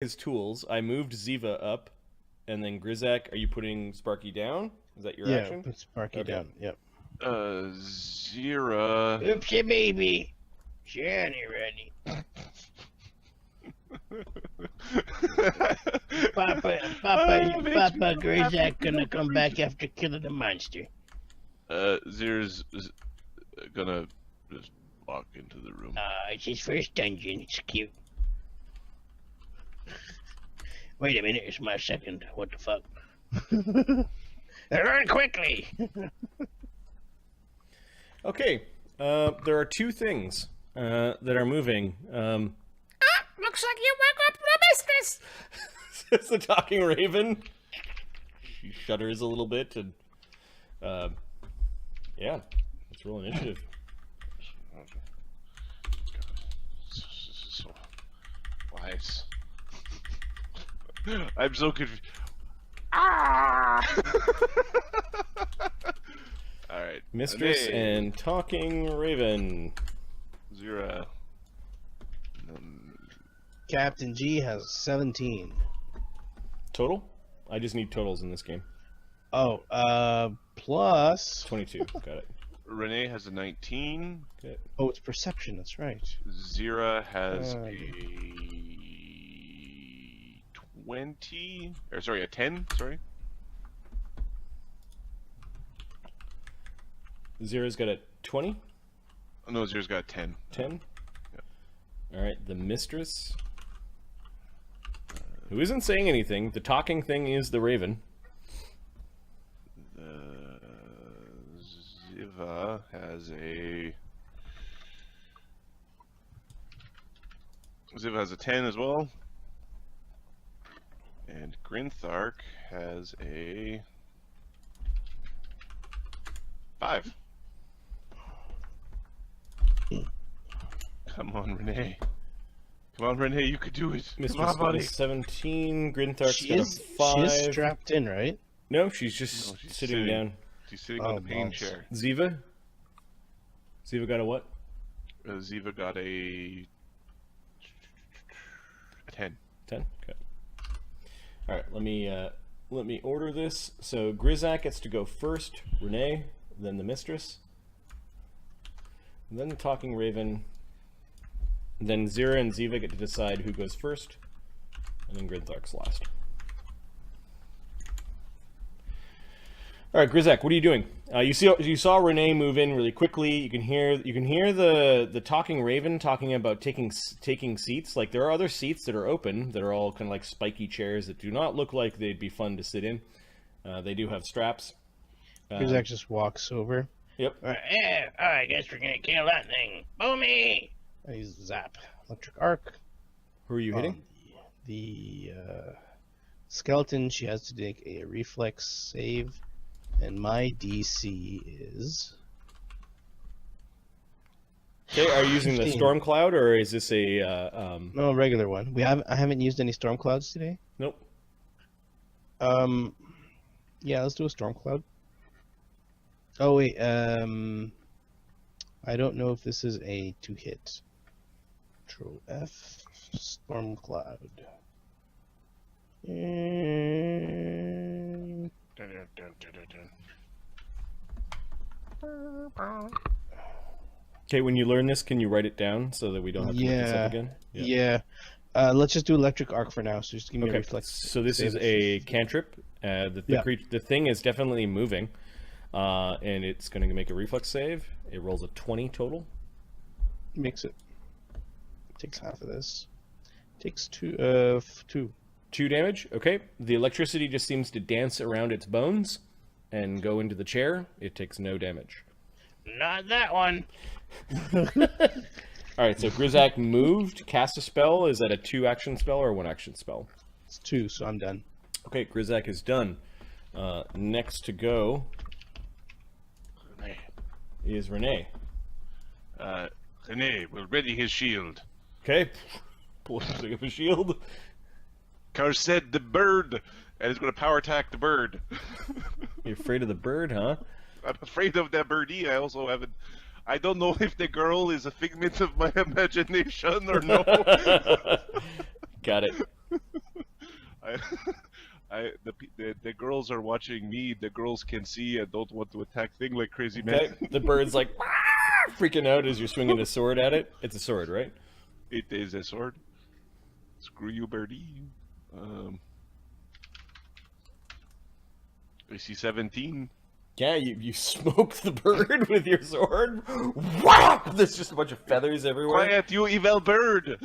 his tools. I moved Ziva up, and then Grizak, are you putting Sparky down? Is that your action? Yeah, put Sparky down. Yep. Zira. Oopsie baby. Johnny ready. Papa Grizak gonna come back after killing the monster. Zira's gonna just walk into the room. It's his first dungeon. It's cute. Wait a minute, it's my second. What the fuck? Run quickly! Okay, there are two things that are moving. Looks like you woke up the mistress! Says the talking raven. She shudders a little bit, and yeah, let's roll initiative. So wise. I'm so confused. Ah! All right. Mistress Renee. and talking raven. Zira. Captain G has 17. Total? I just need totals in this game. Oh, plus... 22. Got it. Renee has a 19. Okay. Oh, it's perception, that's right. Zira has a 20. Or sorry, a 10. Sorry. Zira's got a 20. Oh, no, Zira's got a 10. 10. Yeah. All right, the mistress, who isn't saying anything. The talking thing is the raven. Ziva has a... Ziva has a 10 as well. And Grinthark has a 5. Come on, Renee. Come on, Renee, you could do it. Mistress Come on, got a buddy. 17. Grinthark's She got a is 5. strapped in, right? No, she's just No, she's sitting down. She's sitting Oh, on the pain balls. chair. Ziva? Ziva got a what? Ziva got a 10. 10? Okay. Alright, let me order this. So Grizak gets to go first, Renee, then the mistress, then the talking raven, then Zira and Ziva get to decide who goes first, and then Grinthark's last. All right, Grizak, what are you doing? You saw Renee move in really quickly. You can hear the talking raven talking about taking seats. Like, there are other seats that are open that are all kind of like spiky chairs that do not look like they'd be fun to sit in. They do have straps. Grizak just walks over. Yep. I guess we're gonna kill that thing. Boomy! He's zap. Electric arc. Who are you hitting? The skeleton, she has to make a reflex save. And my DC is... Okay, are you using the 15. storm cloud, or is this a No, regular one. I haven't used any storm clouds today. Nope. Yeah, let's do a storm cloud. Oh wait, I don't know if this is a 2-hit. Control F, storm cloud. Okay, when you learn this, can you write it down so that we don't have to look this up again? Yeah. Let's just do electric arc for now. So just give me a Okay, reflex. so this is a cantrip. The thing is definitely moving, and it's going to make a reflex save. It rolls a 20 total. Makes it. Takes half of this. Takes 2. 2 damage. Okay, the electricity just seems to dance around its bones and go into the chair. It takes no damage. Not that one. All right, so Grizak moved, cast a spell. Is that a 2-action spell or a 1-action spell? It's 2, so I'm done. Okay, Grizak is done. Next to go is Renee. Renee will ready his shield. Okay, pull up a shield. Said the bird, and it's going to power attack the bird. You're afraid of the bird, huh? I'm afraid of that birdie. I also haven't. I don't know if the girl is a figment of my imagination or no. Got it. The girls are watching me. The girls can see and don't want to attack thing like crazy man. Okay. The bird's like freaking out as you're swinging a sword at it. It's a sword, right? It is a sword. Screw you, birdie. AC 17. Yeah, you smoke the bird with your sword. Whap! There's just a bunch of feathers everywhere. Quiet, you evil bird!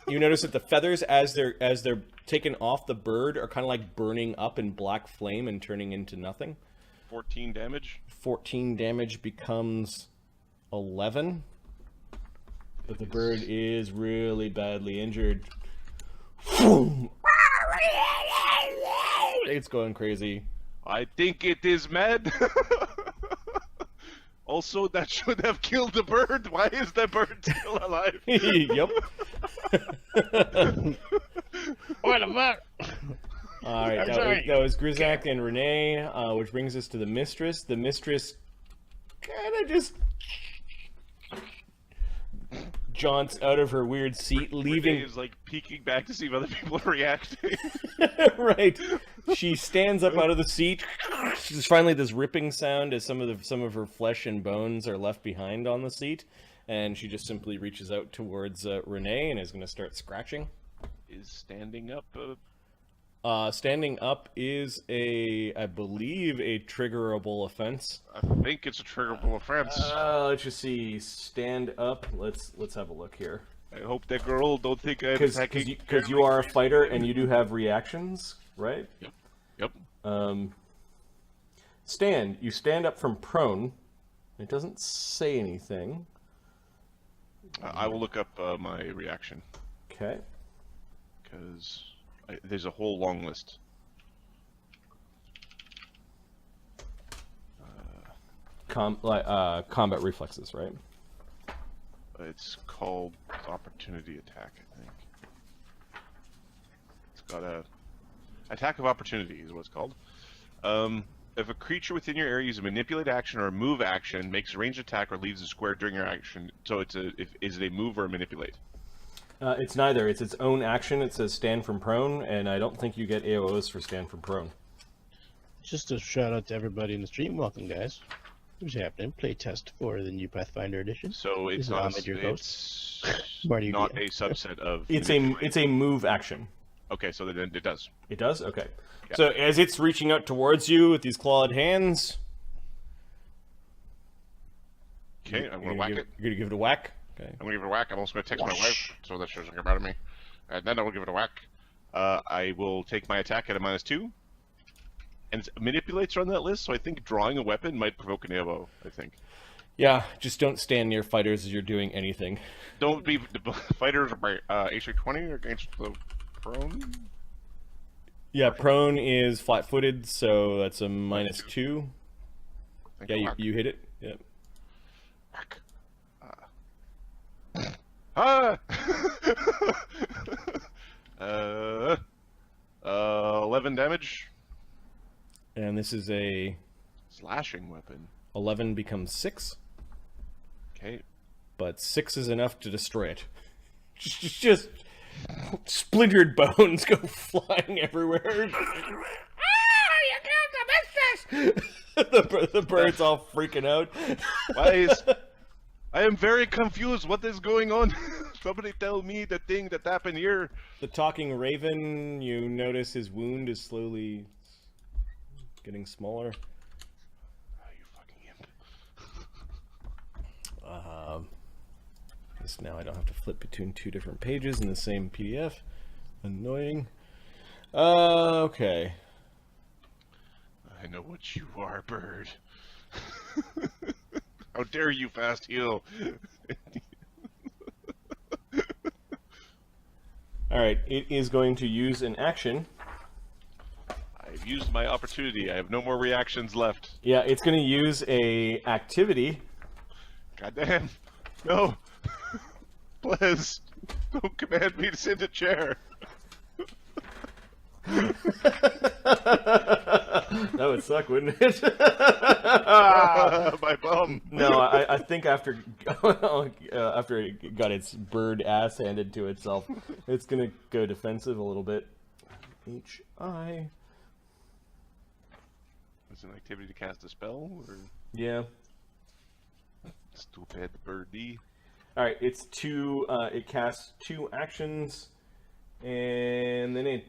You notice that the feathers, as they're taken off the bird, are kind of like burning up in black flame and turning into nothing. 14 damage. 14 damage becomes 11. But the bird is really badly injured. It's going crazy. I think it is mad. Also, that should have killed the bird. Why is the bird still alive? Yep. What the fuck? All right, that was Grizak and Renee, which brings us to the mistress. The mistress kind of just jaunts out of her weird seat, leaving. Renee is like peeking back to see if other people are reacting. Right. She stands up out of the seat. There's finally this ripping sound as some of her flesh and bones are left behind on the seat, and she just simply reaches out towards Renee and is going to start scratching. Is standing up Standing up is I believe, a triggerable offense. I think it's a triggerable offense. Let's just see. Stand up. Let's have a look here. I hope that girl don't think I'm attacking. Because you are a fighter and you do have reactions, right? Yep. Stand. You stand up from prone. It doesn't say anything. I will look up my reaction. Okay. Because there's a whole long list. Combat reflexes, right? It's called opportunity attack, I think. It's got a attack of opportunity is what it's called. If a creature within your area uses a manipulate action or a move action, makes a ranged attack or leaves a square during your action, so is it a move or a manipulate? It's neither. It's its own action. It says stand from prone, and I don't think you get AOs for stand from prone. Just a shout out to everybody in the stream. Welcome, guys. What's happening? Play test for the new Pathfinder edition. So it's This is not, Ahmed, your it's Marty not D. a subset of. It's manipulate. a move action. Okay, so then it does. It does? Okay. Yeah. So as it's reaching out towards you with these clawed hands... Okay, I'm gonna whack it. You're gonna give it a whack? Okay. I'm gonna give it a whack. I'm also gonna text my wife so that she doesn't get mad at me. And then I will give it a whack. I will take my attack at a -2. And manipulates are on that list, so I think drawing a weapon might provoke an AOO, I think. Yeah, just don't stand near fighters as you're doing anything. Don't be the fighters are by AC 20 against the prone. Yeah, prone is flat-footed, so that's a -2. Yeah, you hit it. Yep. Whack. Ah! 11 damage. And this is a Slashing weapon. 11 becomes 6, Okay. but 6 is enough to destroy it. Just splintered bones go flying everywhere. Ah, you killed the mistress! The bird's all freaking out. Why is... I am very confused. What is going on? Somebody tell me the thing that happened here. The talking raven, you notice his wound is slowly getting smaller. Oh, you fucking imp. Guess now I don't have to flip between two different pages in the same PDF. Annoying. Okay. I know what you are, bird. How dare you fast heal? Alright, it is going to use an action. I've used my opportunity. I have no more reactions left. Yeah, it's going to use a activity. Goddamn. No. Please. Don't command me to sit in a chair. That would suck, wouldn't it? My bum. No, I think after it got its bird ass handed to itself, it's gonna go defensive a little bit. H-I. It's an activity to cast a spell, or Yeah. stupid birdie. All right, it's two. It casts 2 actions, and then it.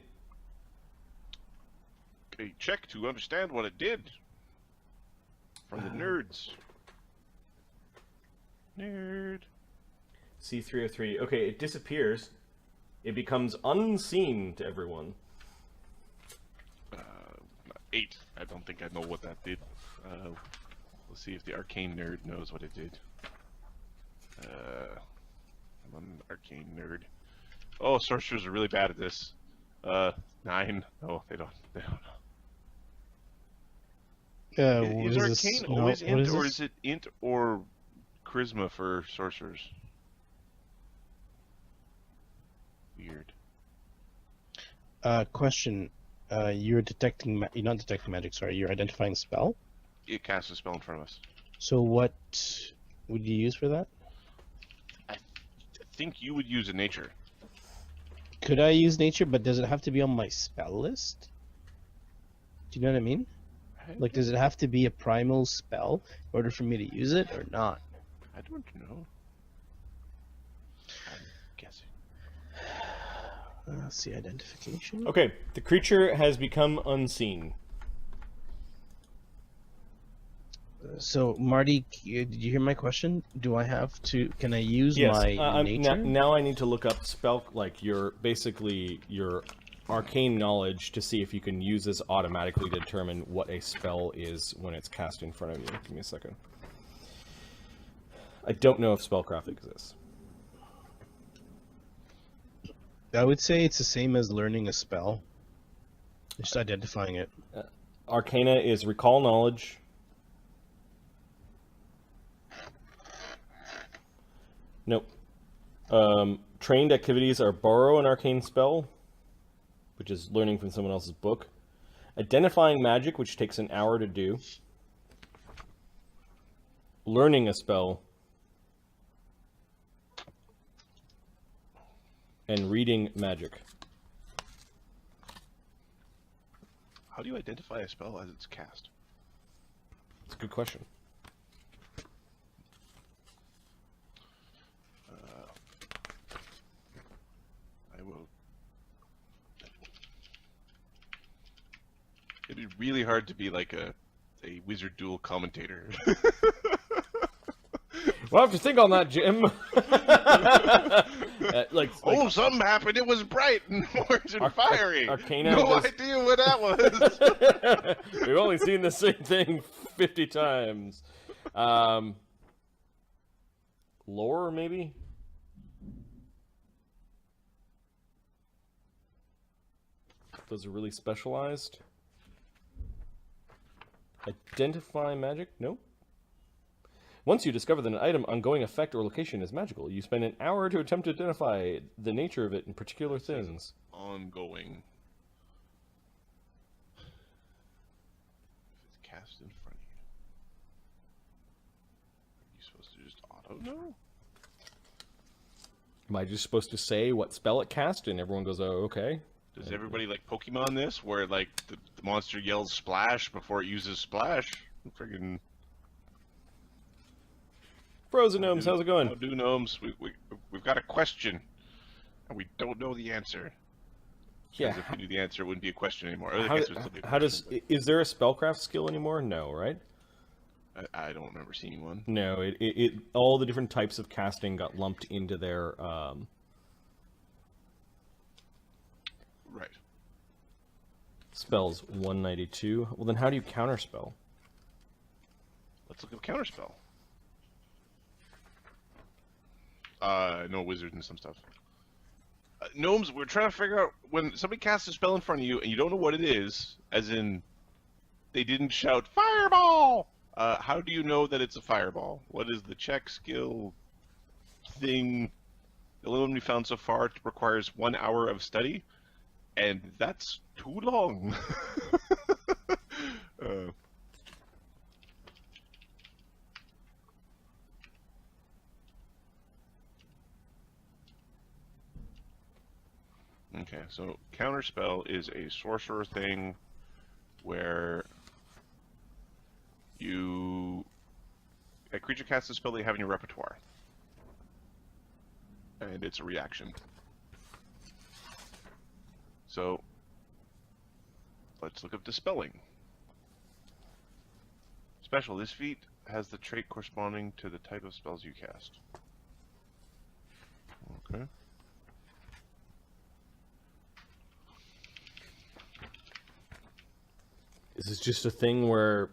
A check to understand what it did. From the nerds. Nerd. C303. Okay, it disappears. It becomes unseen to everyone. 8. I don't think I know what that did. Let's see if the arcane nerd knows what it did. I'm an arcane nerd. Oh, sorcerers are really bad at this. 9. No, they don't know. Is What arcane this? always No, what int, is or this? is it int or charisma for sorcerers? Weird. Question. You're detecting. You're not detecting magic. Sorry, you're identifying spell. It casts a spell in front of us. So what would you use for that? I think you would use a nature. Could I use nature, but does it have to be on my spell list? Do you know what I mean? Like, does it have to be a primal spell in order for me to use it, or not? I don't know. I'm guessing. Let's see, identification. Okay, the creature has become unseen. So, Marty, did you hear my question? Do I have to? Can I use Yes. my nature? Now I need to look up spell, like your arcane knowledge, to see if you can use this automatically to determine what a spell is when it's cast in front of you. Give me a second. I don't know if spellcraft exists. I would say it's the same as learning a spell. Just identifying it. Arcana is recall knowledge. Nope. Trained activities are borrow an arcane spell, which is learning from someone else's book. Identifying magic, which takes an hour to do. Learning a spell. And reading magic. How do you identify a spell as it's cast? That's a good question. I will. It'd be really hard to be like a Wizard Duel commentator. We'll have to think on that, Jim. Oh, something happened. It was bright and orange and fiery. Arcana no does- idea what that was. We've only seen the same thing 50 times. Lore, maybe? Those are really specialized. Identify magic? Nope. Once you discover that an item, ongoing effect, or location is magical, you spend an hour to attempt to identify the nature of it and particular things. Ongoing. If it's cast in front of you, are you supposed to just auto know? Am I just supposed to say what spell it cast and everyone goes, oh, okay? Does everybody like Pokemon this, where like the monster yells splash before it uses splash? Friggin' Frozen Gnomes, how's it going? How do gnomes? We've got a question, and we don't know the answer. Yeah. Because if we knew the answer, it wouldn't be a question anymore. Or I How, guess it would still be a how does question, is there a spellcraft skill anymore? No, right? but I don't remember seeing one. No, it all the different types of casting got lumped into their Right. spells 192. Well, then how do you counterspell? Let's look at counterspell. No wizards and some stuff. Gnomes, we're trying to figure out when somebody casts a spell in front of you and you don't know what it is, as in they didn't shout fireball. How do you know that it's a fireball? What is the check skill thing? The only one we found so far requires 1 hour of study, and that's too long. Okay. Okay, so counterspell is a sorcerer thing where a creature casts a spell that you have in your repertoire, and it's a reaction. So let's look up dispelling. Special. This feat has the trait corresponding to the type of spells you cast. Okay. Is this just a thing where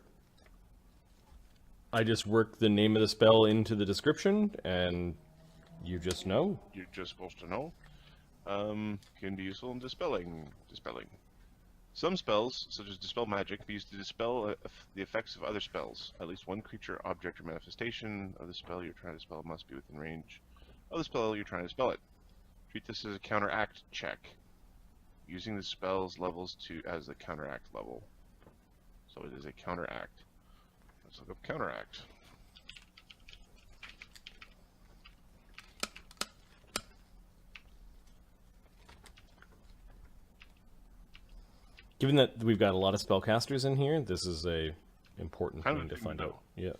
I just work the name of the spell into the description and you just know? You're just supposed to know. Can be useful in dispelling. Some spells, such as Dispel Magic, be used to dispel the effects of other spells. At least one creature, object, or manifestation of the spell you're trying to dispel must be within range of the spell you're trying to dispel it. Treat this as a counteract check, using the spell's levels as the counteract level. So it is a counteract. Let's look up counteract. Given that we've got a lot of spellcasters in here, this is a important Kind thing of to thing find to out. Yeah.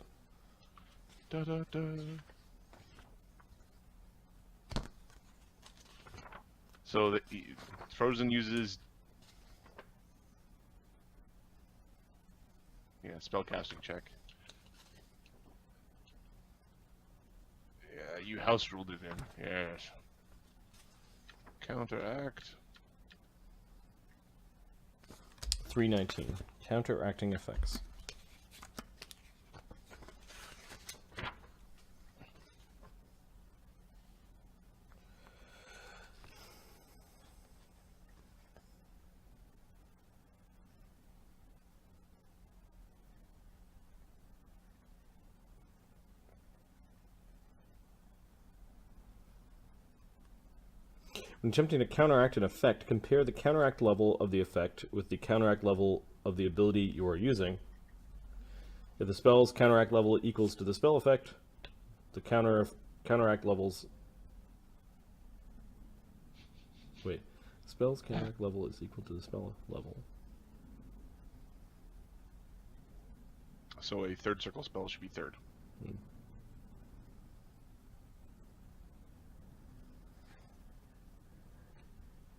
Da, da, da. So Frozen uses spellcasting check. Yeah, you house ruled it in. Yes. Counteract. 319. Counteracting effects. When attempting to counteract an effect, compare the counteract level of the effect with the counteract level of the ability you are using. If the spell's counteract level equals to the spell effect, the counteract levels... Wait. Spell's counteract level is equal to the spell level. So a third circle spell should be third.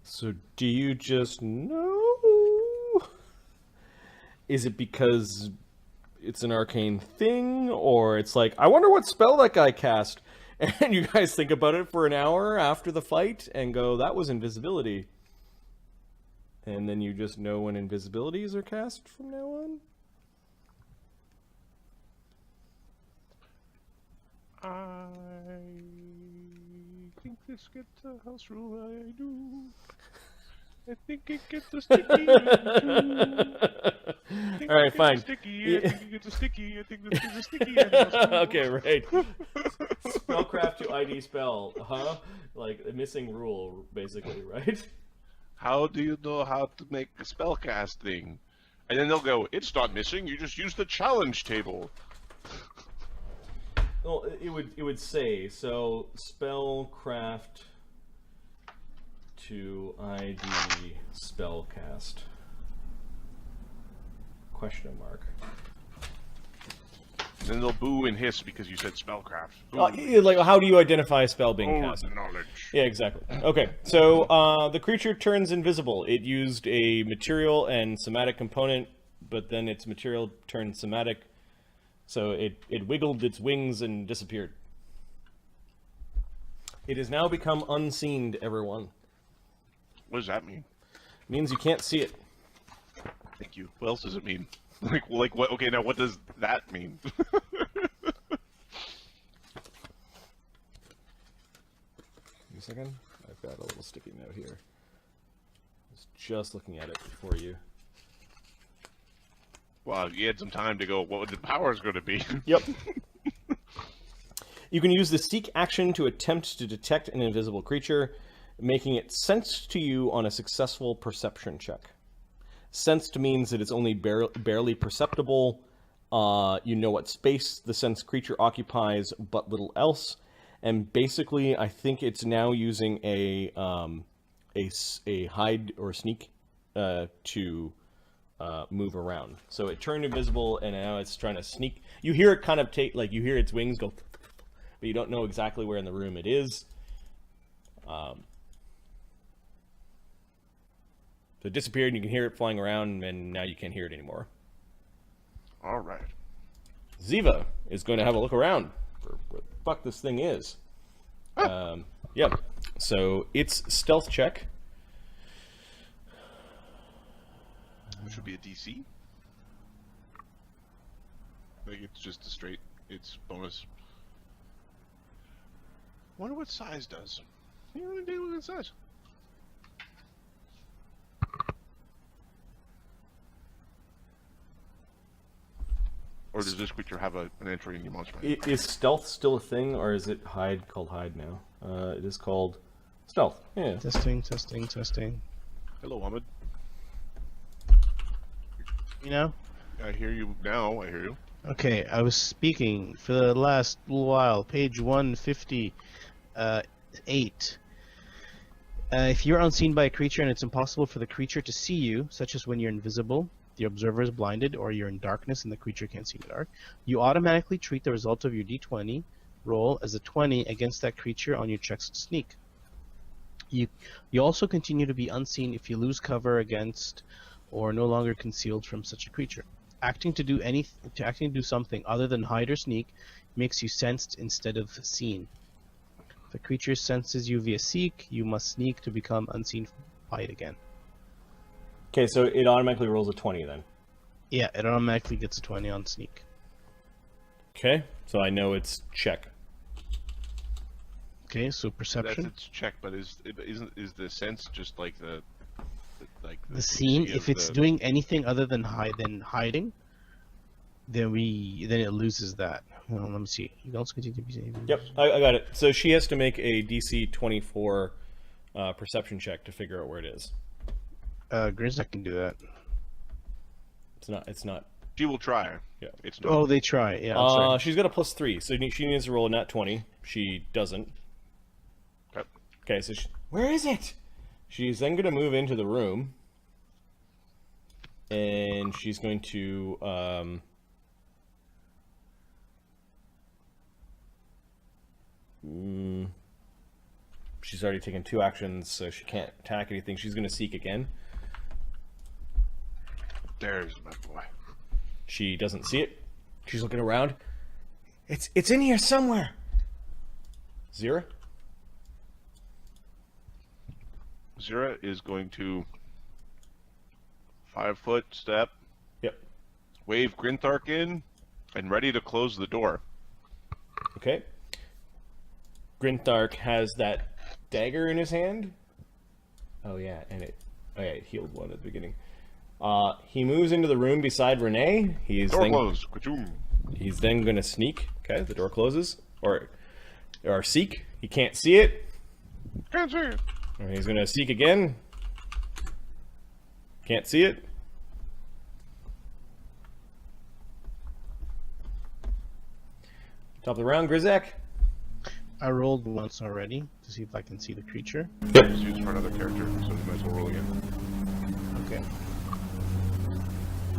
So do you just know? Is it because it's an arcane thing, or it's like, I wonder what spell that guy cast, and you guys think about it for an hour after the fight and go, that was invisibility, and then you just know when invisibilities are cast from now on? I think this gets a house rule. I do. I think it gets a sticky. All right, fine. Sticky. I think it gets a sticky. I think this is a sticky. Okay, right. Spellcraft to ID spell, huh? Like a missing rule, basically, right? How do you know how to make a spellcast thing? And then they'll go, it's not missing. You just use the challenge table. Well, it would say so. Spellcraft to ID spellcast. Question mark. And then they'll boo and hiss because you said spellcraft. Like, how do you identify a spell being cast? Knowledge. Yeah, exactly. Okay, so the creature turns invisible. It used a material and somatic component, but then its material turned somatic. So it wiggled its wings and disappeared. It has now become unseen to everyone. What does that mean? It means you can't see it. Thank you. What else does it mean? Like what? Okay, now what does that mean? Give me a second. I've got a little sticky note here. I was just looking at it before you. Wow, you had some time to go, what would the powers going to be? Yep. You can use the seek action to attempt to detect an invisible creature, making it sensed to you on a successful perception check. Sensed means that it's only barely perceptible. You know what space the sensed creature occupies, but little else. And basically, I think it's now using a a hide or sneak to move around. So it turned invisible, and now it's trying to sneak. You hear it kind of take, like you hear its wings go, but you don't know exactly where in the room it is. So it disappeared, and you can hear it flying around, and now you can't hear it anymore. All right. Ziva is going to have a look around for where the fuck this thing is. Yep. So it's stealth check. It should be a DC. I think it's just a straight. It's bonus. Wonder what size does. You know, they look at size. Or does this creature have an entry in your monster? Is stealth still a thing, or is it hide called hide now? It is called stealth. Yeah. Testing, testing, testing. Hello, Ahmed. You know? I hear you now. I hear you. Okay, I was speaking for the last little while. Page 158. If you're unseen by a creature and it's impossible for the creature to see you, such as when you're invisible, the observer is blinded, or you're in darkness and the creature can't see in the dark, you automatically treat the result of your d20 roll as a 20 against that creature on your checks to sneak. You also continue to be unseen if you lose cover against or no longer concealed from such a creature. Acting to do something other than hide or sneak makes you sensed instead of seen. If a creature senses you via seek, you must sneak to become unseen from hide again. Okay, so it automatically rolls a 20 then. Yeah, it automatically gets a 20 on sneak. Okay, so I know it's check. Okay, so perception. That's its check, but is the sense just like the scene? DC If of it's the- doing anything other than hiding, then it loses that. Hold on, let me see. You also continue to be saving. Yep, I got it. So she has to make a DC 24 perception check to figure out where it is. Grizzak can do that. It's not. She will try. Yeah. It's not. Oh, they try. Yeah, I'm sorry. She's got a +3, so she needs to roll a nat 20. She doesn't. Yep. Okay, so where is it? She's then going to move into the room, and she's going to she's already taken 2 actions, so she can't attack anything. She's going to seek again. There's my boy. She doesn't see it. She's looking around. It's in here somewhere. Zira? Zira is going to 5-foot step. Yep. Wave Grintark in, and ready to close the door. Okay. Grintark has that dagger in his hand. Oh yeah, and it healed one at the beginning. He moves into the room beside Renee. Door closed. Ka-choom. He's then going to sneak. Okay, the door closes. Or seek. He can't see it. Can't see it. And he's going to seek again. Can't see it. Top of the round, Grizzak. I rolled once already to see if I can see the creature. It's used for another character, so you might as well roll again. Okay.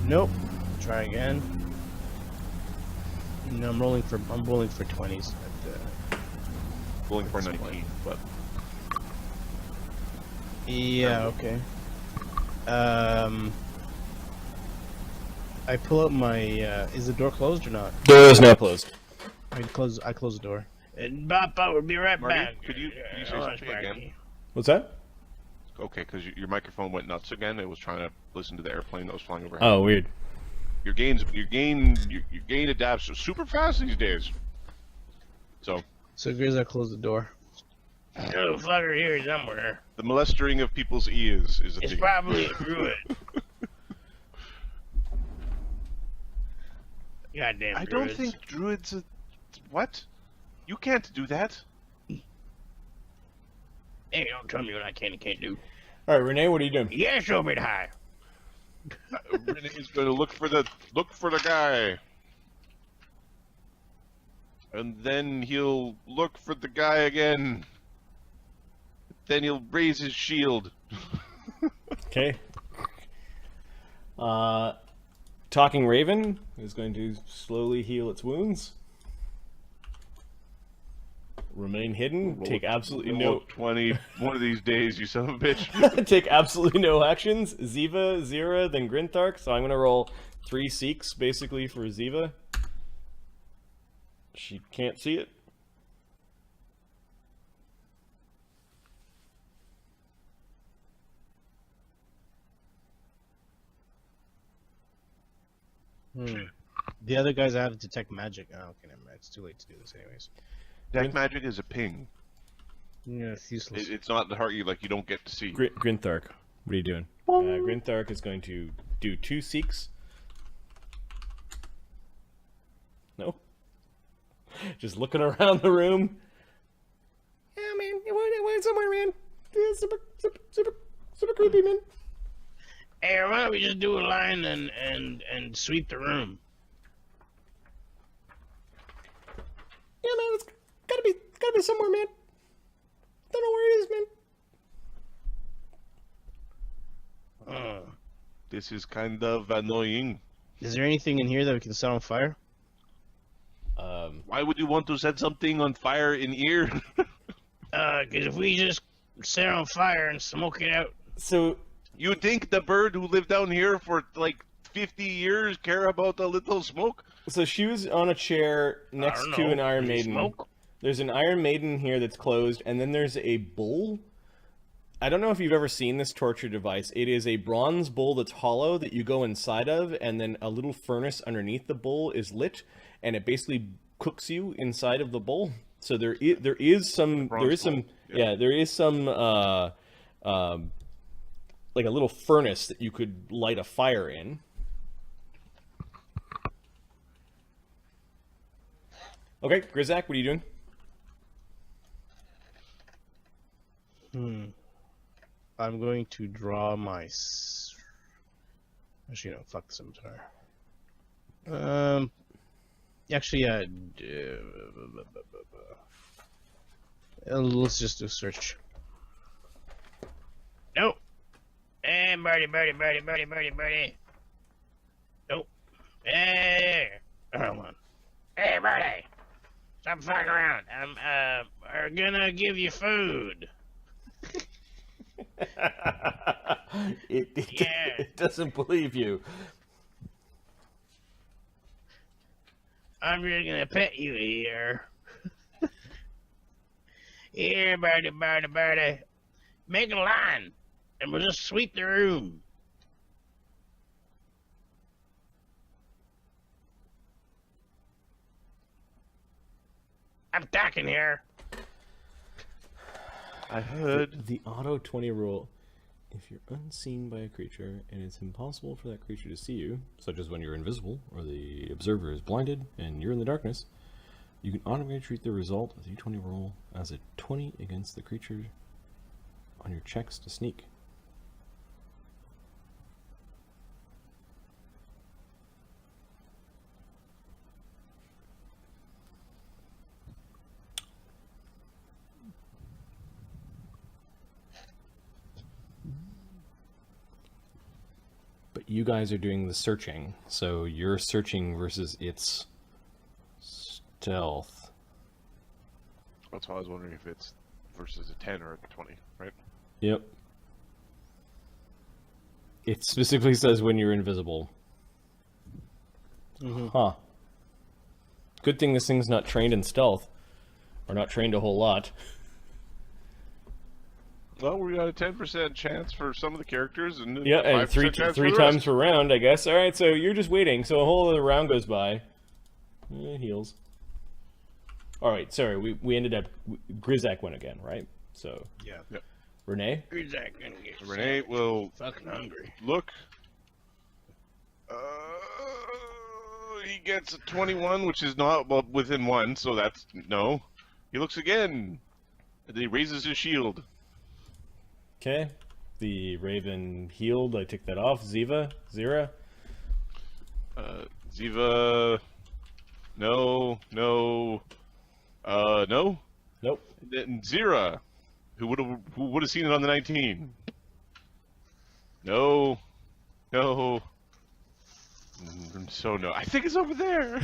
Nope. Try again. No, I'm rolling for 20s. Rolling for 19, but Yeah. Okay. I pull up my. Is the door closed or not? Door is now closed. I close the door. And Papa will be right Marty, back. could you say something again? What's that? Okay, because your microphone went nuts again. It was trying to listen to the airplane that was flying overhead. Oh, weird. Your gain adapts super fast these days. So Grizz, close the door. Little fucker here somewhere. the molestering of people's ears is a It's thing. probably a druid. Goddamn I don't druids. think druids. What? You can't do that. Hey, don't tell me what I can and can't do. All right, Renee, what are you doing? Yeah, show me the high. Renee is going to look for the guy, and then he'll look for the guy again. then he'll raise his shield. Okay. Talking Raven is going to slowly heal its wounds. Remain hidden. Take absolutely no. 20. One of these days, you son of a bitch. Take absolutely no actions. Ziva, Zira, then Grinthark. So I'm gonna roll 3 Seeks basically for Ziva. She can't see it. The other guys have detect magic. Oh, okay, never mind. It's too late to do this, anyways. Deck magic is a ping. Yeah, it's useless. It's not the heart you like. You don't get to see. Grinthark, what are you doing? Grinthark is going to do 2 Seeks. No. Just looking around the room. Yeah, man. It went somewhere, man. Yeah, super creepy, man. Hey, why don't we just do a line and sweep the room? Yeah, man. It's gotta be somewhere, man. Don't know where it is, man. This is kind of annoying. Is there anything in here that we can set on fire? Why would you want to set something on fire in here? Because if we just set it on fire and smoke it out, So You think the bird who lived down here for like 50 years care about a little smoke? she was on a chair next to an Iron Maiden. Smoke? There's an Iron Maiden here that's closed, and then there's a bull. I don't know if you've ever seen this torture device. It is a bronze bull that's hollow that you go inside of, and then a little furnace underneath the bull is lit, and it basically cooks you inside of the bull. So there is some like a little furnace that you could light a fire in. Okay, Grizak, what are you doing? I'm going to draw my... Actually, no, fuck the scimitar. Actually, let's just do a search. Nope. Hey, birdie. Nope. Hey. Come on. Hey, birdie. Stop fucking around. I'm gonna give you food. It doesn't believe you. I'm just gonna pet you here. Here, birdie. Make a line, and we'll just sweep the room. I'm talking here. I heard. The auto 20 rule. If you're unseen by a creature and it's impossible for that creature to see you, such as when you're invisible or the observer is blinded and you're in the darkness, you can automatically treat the result of the d20 roll as a 20 against the creature on your checks to sneak. But you guys are doing the searching, so you're searching versus its stealth. That's why I was wondering if it's versus a 10 or a 20, right? Yep. It specifically says when you're invisible. Huh. Good thing this thing's not trained in stealth. Or not trained a whole lot. Well, we got a 10% chance for some of the characters, and Yeah, a and 5% chance three for the times rest. per round, I guess. Alright, so you're just waiting. So a whole other round goes by. Heals. Alright, sorry, we ended up... Grizak went again, right? So... Yeah. Yep. Renee? Who's that gonna get So Renee will fucking hungry? look. He gets a 21, which is not within 1, so that's no. He looks again, and then he raises his shield. Okay. The Raven healed. I took that off. Zira? Ziva, no. Nope. Then Zira, Who would have seen it on the 19? No. No. So no. I think it's over there.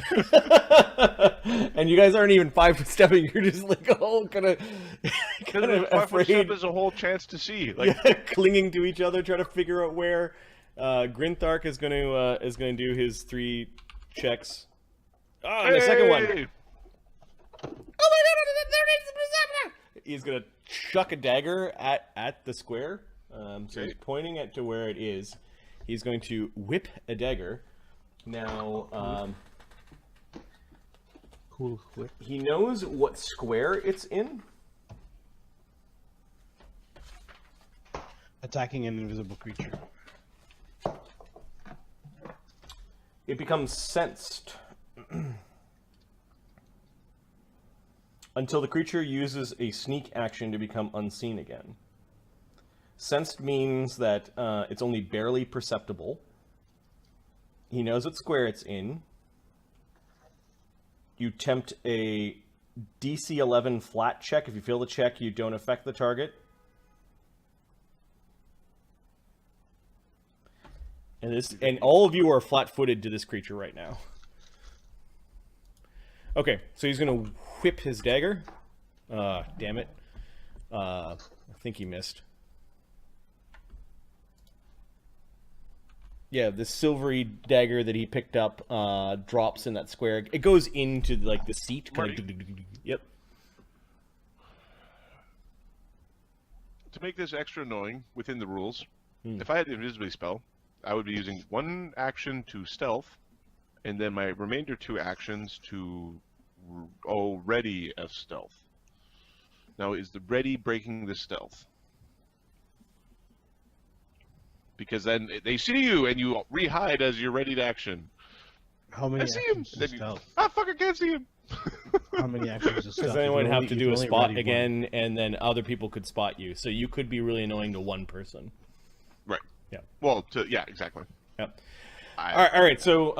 And you guys aren't even 5-stepping. You're just like, oh, kind of Afraid. afraid. There's a whole chance to see. Like, Yeah, clinging to each other, trying to figure out where. Grinthark is gonna do his 3 checks. Oh, and the second one. hey! Oh my god, there it is! He's gonna chuck a dagger at the square. So he's Okay. pointing to where it is. He's going to whip a dagger. Now, Cool whip. he knows what square it's in. Attacking an invisible creature. It becomes sensed. Until the creature uses a sneak action to become unseen again. Sensed means that it's only barely perceptible. He knows what square it's in. You tempt a DC 11 flat check. If you fail the check, you don't affect the target. And all of you are flat-footed to this creature right now. Okay, so he's gonna whip his dagger. Damn it. I think he missed. Yeah, this silvery dagger that he picked up drops in that square. It goes into like the seat. Yep. To make this extra annoying within the rules, if I had invisibility spell, I would be using 1 action to stealth, and then my remainder 2 actions to ready as stealth. Now, is the ready breaking the stealth? Because then they see you and you re-hide as your readied action. How many I see him. actions Then is you, stealth? fuck! I can't see him. How many actions is stealth? Does anyone You have only- to you do can a only spot ready one. again, and then other people could spot you. So you could be really annoying to one person. Right. Yeah. Well, yeah, exactly. Yep. I, All right. So,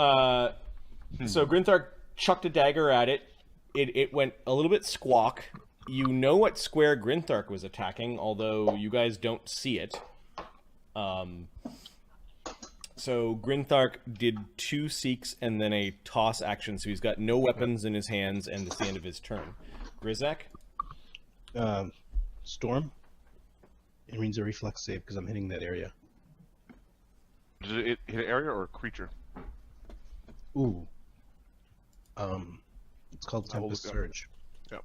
so Grinthark chucked a dagger at it. It went a little bit squawk. You know what square Grinthark was attacking, although you guys don't see it. So Grinthark did 2 seeks and then a toss action, so he's got no weapons in his hands, and it's the end of his turn. Grizak? Storm. It means a reflex save because I'm hitting that area. does it hit an area or a creature? Ooh. It's called Hold Tempest it down. Surge. Yep.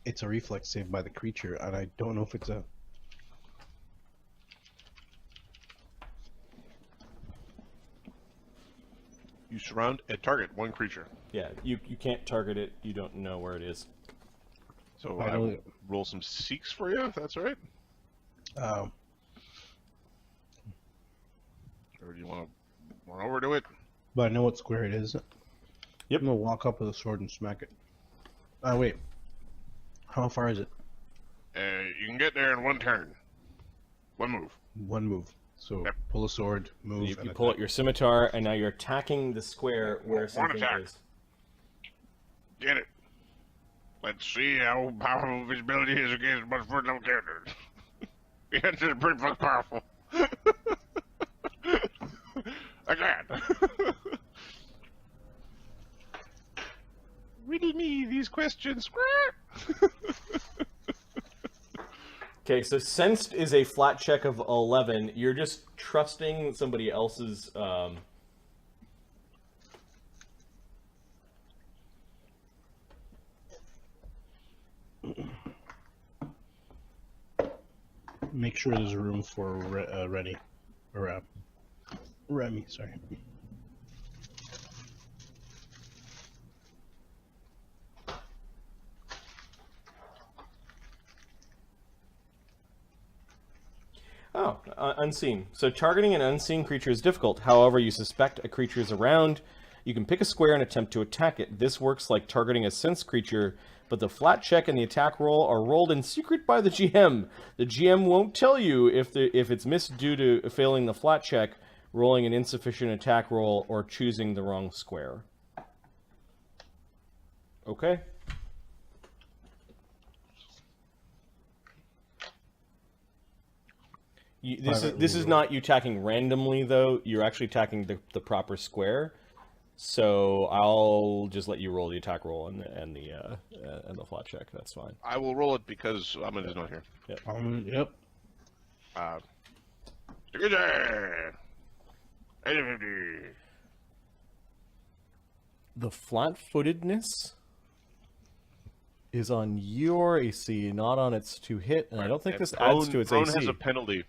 It's a reflex save by the creature, and I don't know if it's a. You surround and target 1 creature. Yeah, you can't target it. You don't know where it is. So I I will don't- roll some seeks for you, if that's all right. Or do you want to run over to it? But I know what square it is. Yep. I'm gonna walk up with a sword and smack it. Wait. How far is it? You can get there in 1 turn. 1 move. 1 move. So Yep. pull a sword, move, You, and you pull out attack. your scimitar, and now you're attacking the square where One something attack. is. Get it. Let's see how powerful visibility is against much first level characters. The answer is pretty fucking powerful. Again. Riddle me these questions. Okay, so sensed is a flat check of 11. You're just trusting somebody else's. Make sure there's room for Rennie. Or Remy, sorry. Oh, unseen. So targeting an unseen creature is difficult. However, you suspect a creature is around. You can pick a square and attempt to attack it. This works like targeting a sensed creature, but the flat check and the attack roll are rolled in secret by the GM. The GM won't tell you if it's missed due to failing the flat check, rolling an insufficient attack roll, or choosing the wrong square. Okay. This is not you attacking randomly though. You're actually attacking the proper square. So I'll just let you roll the attack roll and the flat check. That's fine. I will roll it because Ahmed is not here. Yep. The flat-footedness is on your AC, not on its to hit, and I don't think this adds to its prone AC. has a penalty.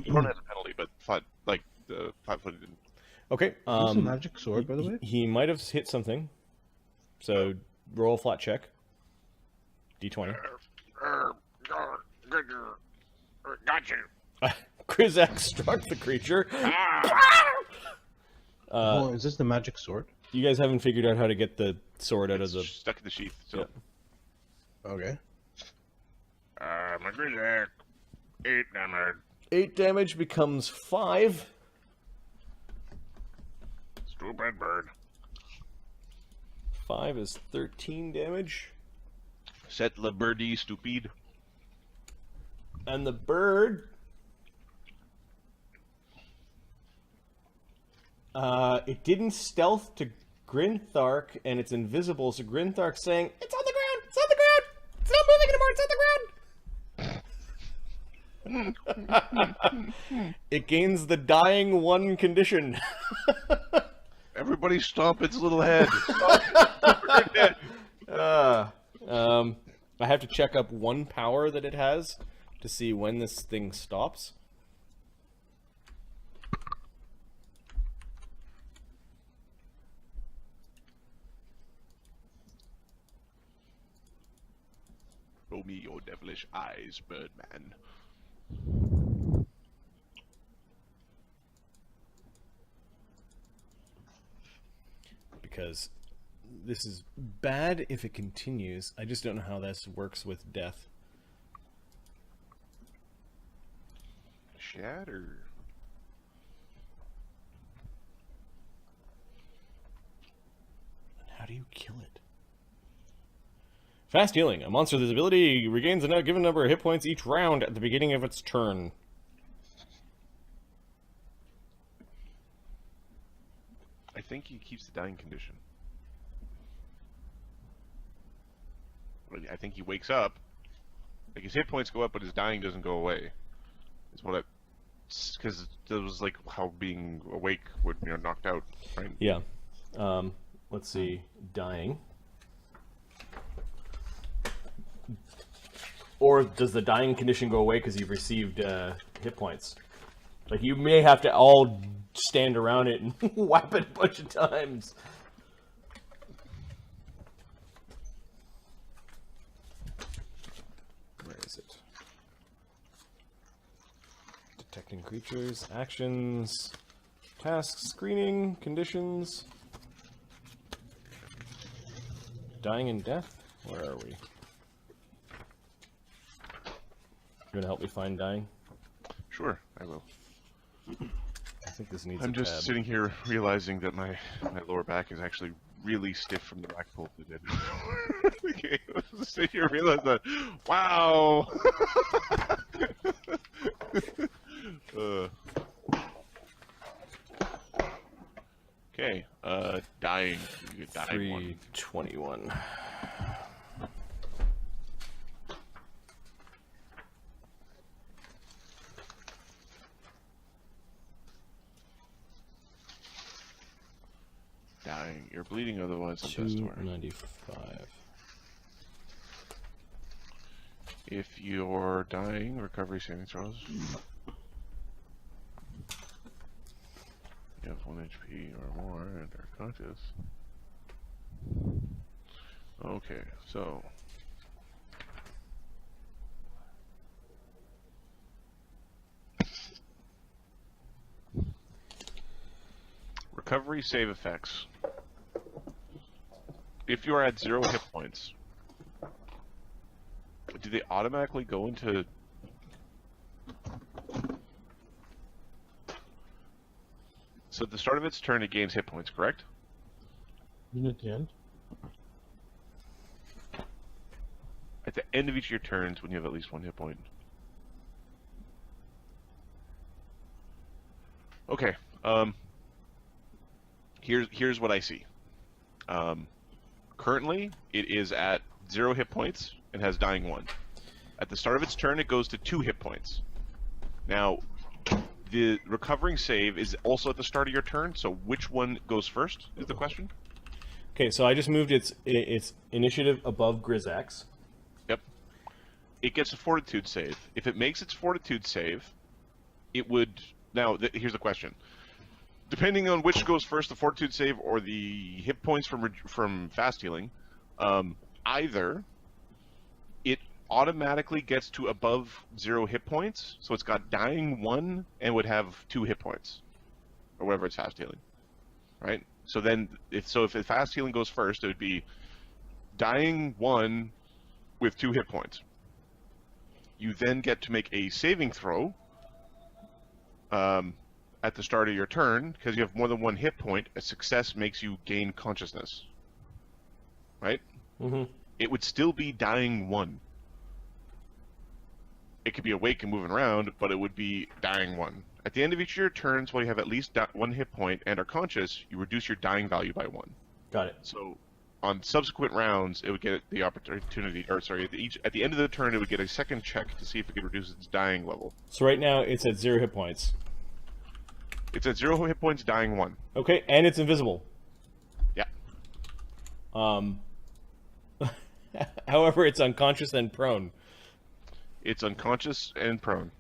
Prone has a penalty, but flat-footed didn't. Okay. Is this a magic sword, by the way? He might have hit something. So roll a flat check. D20. Got you. Grizak struck the creature. Oh, is this the magic sword? You guys haven't figured out how to get the sword out of the... Stuck in the sheath. So. Yeah. Okay. My Grizak. 8 damage. 8 damage becomes 5. Stupid bird. 5 is 13 damage. Set le birdie stupide. And the bird... it didn't stealth to Grinthark, and it's invisible, so Grinthark's saying, It's on the ground! It's on the ground! It's not moving anymore! It's on the ground! it gains the dying 1 condition. Everybody stomp its little head. I have to check up 1 power that it has to see when this thing stops. Show me your devilish eyes, Birdman. Because this is bad if it continues. I just don't know how this works with death. Shatter. How do you kill it? Fast healing. A monster with this ability regains a given number of hit points each round at the beginning of its turn. I think he keeps the dying condition. I think he wakes up. Like his hit points go up, but his dying doesn't go away. It's what because it was like how being awake would knocked out, right? Yeah. Let's see. Dying. Or does the dying condition go away because you've received hit points? Like, you may have to all stand around it and whap it a bunch of times. Where is it? Detecting creatures, actions, tasks, screening, conditions. Dying and death? Where are we? You want to help me find dying? Sure, I will. I think this needs I'm a just tab. sitting here realizing that my lower back is actually really stiff from the back pull that I did. Okay, I was sitting here realizing that. Wow! Okay, dying. You could die one. 321. Dying. You're bleeding otherwise on death's door. 295. If you're dying, recovery saving throws. You have 1 HP or more and are conscious. Okay, so. Recovery save effects. If you are at 0 hit points, do they automatically go into... So at the start of its turn, it gains hit points, correct? At the end? At the end of each of your turns, when you have at least 1 hit point. Okay. Here's what I see. Currently, it is at 0 hit points and has dying 1. At the start of its turn, it goes to 2 hit points. Now, the recovering save is also at the start of your turn, so which one goes first is the question? Okay, so I just moved its initiative above Grizzak's. Yep. It gets a fortitude save. If it makes its fortitude save, it would... Now, here's the question. Depending on which goes first, the fortitude save or the hit points from fast healing, either it automatically gets to above 0 hit points, so it's got dying 1 and would have 2 hit points, or whatever it's fast healing, right? So then, if the fast healing goes first, it would be dying 1 with 2 hit points. You then get to make a saving throw at the start of your turn, because you have more than 1 hit point. A success makes you gain consciousness, right? Mm-hmm. It would still be dying 1. It could be awake and moving around, but it would be dying 1. At the end of each of your turns, while you have at least 1 hit point and are conscious, you reduce your dying value by 1. Got it. So, on subsequent rounds, it would get the opportunity, or sorry, at the end of the turn, it would get a second check to see if it could reduce its dying level. So right now it's at 0 hit points. It's at 0 hit points, dying 1. Okay, and it's invisible. Yeah. However, it's unconscious and prone. It's unconscious and prone.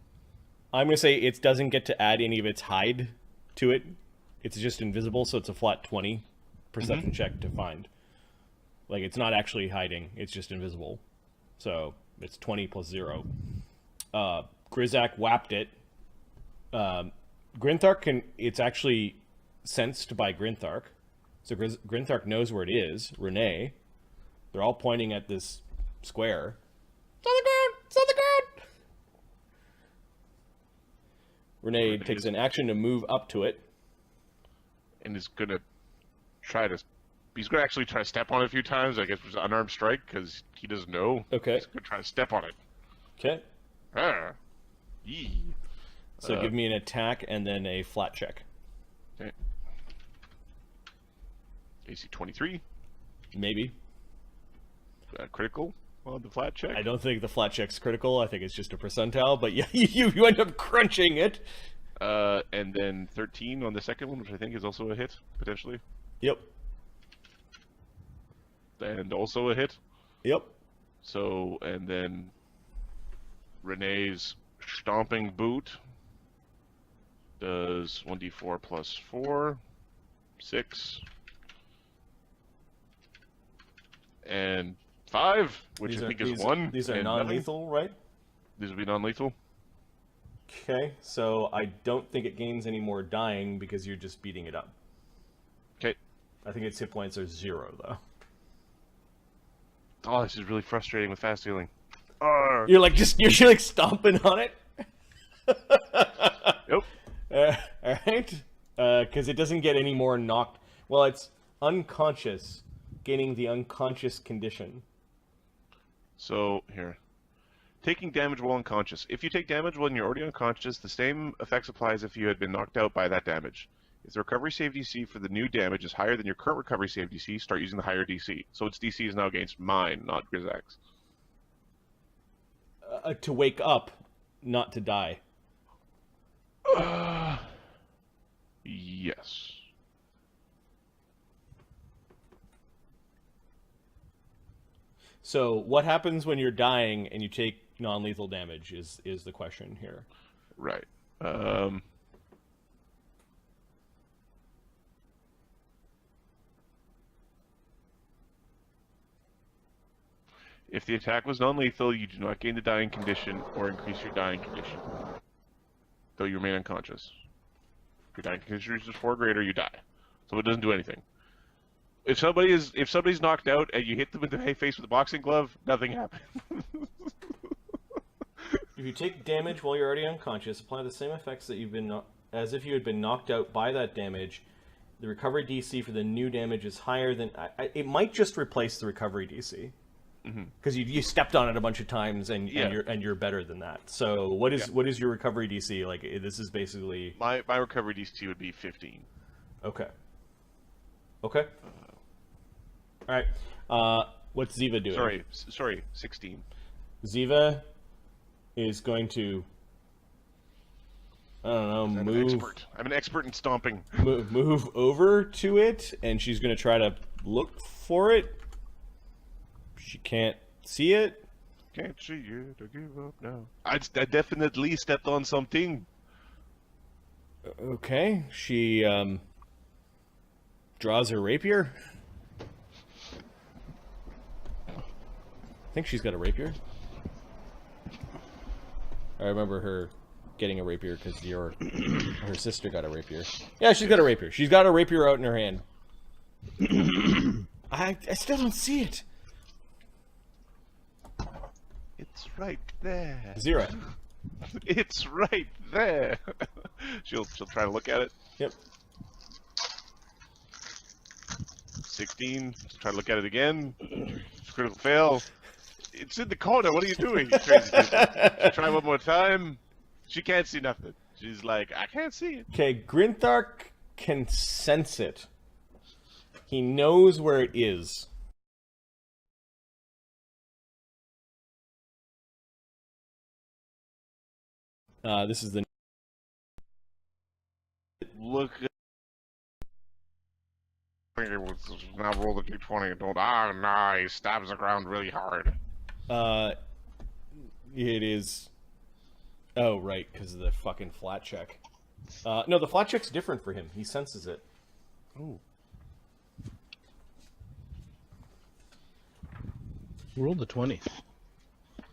I'm going to say it doesn't get to add any of its hide to it. It's just invisible, so it's a flat 20 perception check to find. Like, it's not actually hiding, it's just invisible. So, it's 20 plus 0. Grizzak whapped it. Grinthark it's actually sensed by Grinthark. So Grinthark knows where it is. Renee. They're all pointing at this square. It's on the ground! It's on the ground! Renee takes an action to move up to it. And is going to try to... He's going to actually try to step on it a few times, I guess, with an unarmed strike, because he doesn't know. Okay. He's going to try to step on it. Okay. Ah. Yee. So give me an attack and then a flat check. Okay. AC 23. Maybe. Critical on the flat check. I don't think the flat check's critical. I think it's just a percentile, but yeah, you end up crunching it. And then 13 on the second one, which I think is also a hit, potentially. Yep. And also a hit. Yep. So, and then Renee's stomping boot does 1d4 plus 4, 6, and 5, which I think is 1. These are and non-lethal, right? These would be non-lethal. Okay, so I don't think it gains any more dying because you're just beating it up. Okay. I think its hit points are 0, though. Oh, this is really frustrating with fast healing. You're like you're like stomping on it. Yep. All right. Because it doesn't get any more knocked. Well, it's unconscious, gaining the unconscious condition. So here, taking damage while unconscious. If you take damage when you're already unconscious, the same effects apply as if you had been knocked out by that damage. If the recovery save DC for the new damage is higher than your current recovery save DC, start using the higher DC. So its DC is now against mine, not Grizzak's. To wake up, not to die. Yes. So what happens when you're dying and you take non-lethal damage is the question here. Right. If the attack was non-lethal, you do not gain the dying condition or increase your dying condition, though you remain unconscious. If your dying condition reaches 4 or greater, you die. So it doesn't do anything. If somebody's knocked out and you hit them in the face with a boxing glove, nothing happens. If you take damage while you're already unconscious, apply the same effects that you've been as if you had been knocked out by that damage. The recovery DC for the new damage is higher than... it might just replace the recovery DC. Because you stepped on it a bunch of times, and Yeah. you're better than that. So what is your recovery DC? Like, this is basically My recovery DC would be 15. okay. Okay. All right. What's Ziva doing? Sorry, 16. Ziva is going to, I don't know, I'm an expert in stomping. move over to it, and she's going to try to look for it. She can't see it. Can't see it or give up now. I definitely stepped on something. Okay. She draws her rapier. I think she's got a rapier. I remember her getting a rapier because her sister got a rapier. Yeah, she's got a rapier. She's got a rapier out in her hand. I still don't see it. It's right there. 0. It's right there. she'll try to look at it. Yep. 16. Try to look at it again. Critical fail. It's in the corner. What are you doing, you crazy people? Try one more time. She can't see nothing. She's like, I can't see it. Okay, Grinthark can sense it. He knows where it is. This is the... Look. Now roll the d20 and don't. Ah, nah, he stabs the ground really hard. It is... Oh, right, because of the fucking flat check. No, the flat check's different for him. He senses it. Oh. Roll the 20.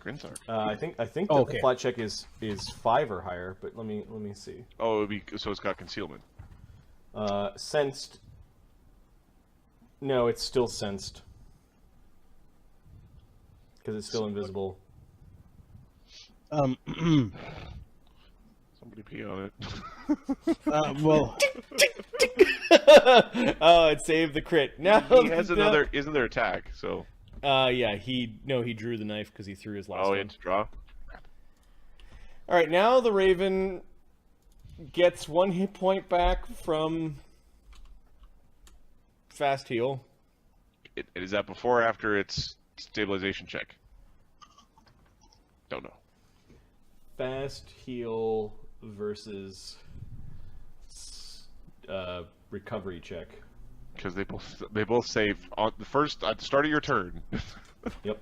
Grinsark. I think that Okay. the flat check is 5 or higher, but let me see. Oh, it'd be, so it's got concealment. Sensed. No, it's still sensed. Because it's still invisible. Somebody pee on it. Well, Oh, it saved the crit. No, He has another. Isn't there attack? So. Yeah, he drew the knife because he threw his last Oh, one. he had to draw. All right, now the Raven gets 1 hit point back from fast heal. Is that before or after its stabilization check? Don't know. Fast heal versus recovery check. Because they both save on the first at the start of your turn. Yep.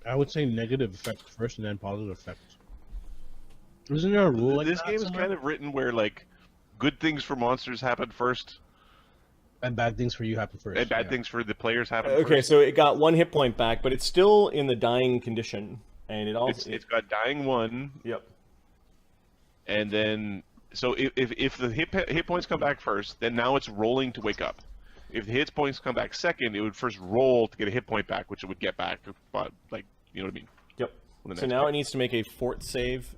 I would say negative effect first and then positive effect. Isn't there a rule like This that game is somewhere? kind of written where like good things for monsters happen first, And bad things for you happen first. and bad yeah. things for the players happen Okay, first. so it got 1 hit point back, but it's still in the dying condition, and it also It's got dying 1, yep. and then so if the hit points come back first, then now it's rolling to wake up. If the hit points come back second, it would first roll to get a hit point back, which it would get back, but like you know what I mean. Yep. On the So next now turn. it needs to make a fort save,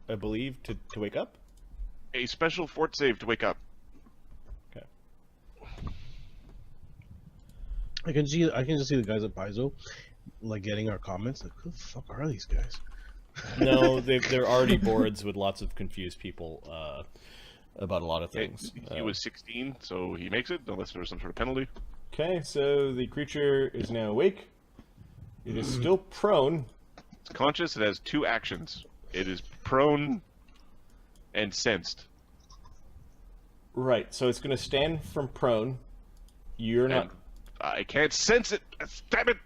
I believe, to wake up. A special fort save to wake up. Okay. I can just see the guys at Paizo, like getting our comments. Like, who the fuck are these guys? No, they're already boards with lots of confused people about a lot of things. He was 16, so he makes it, unless there was some sort of penalty. Okay, so the creature is now awake. It is still prone. It's conscious, it has 2 actions. It is prone and sensed. Right, so it's going to stand from prone. You're not... And I can't sense it! Damn it!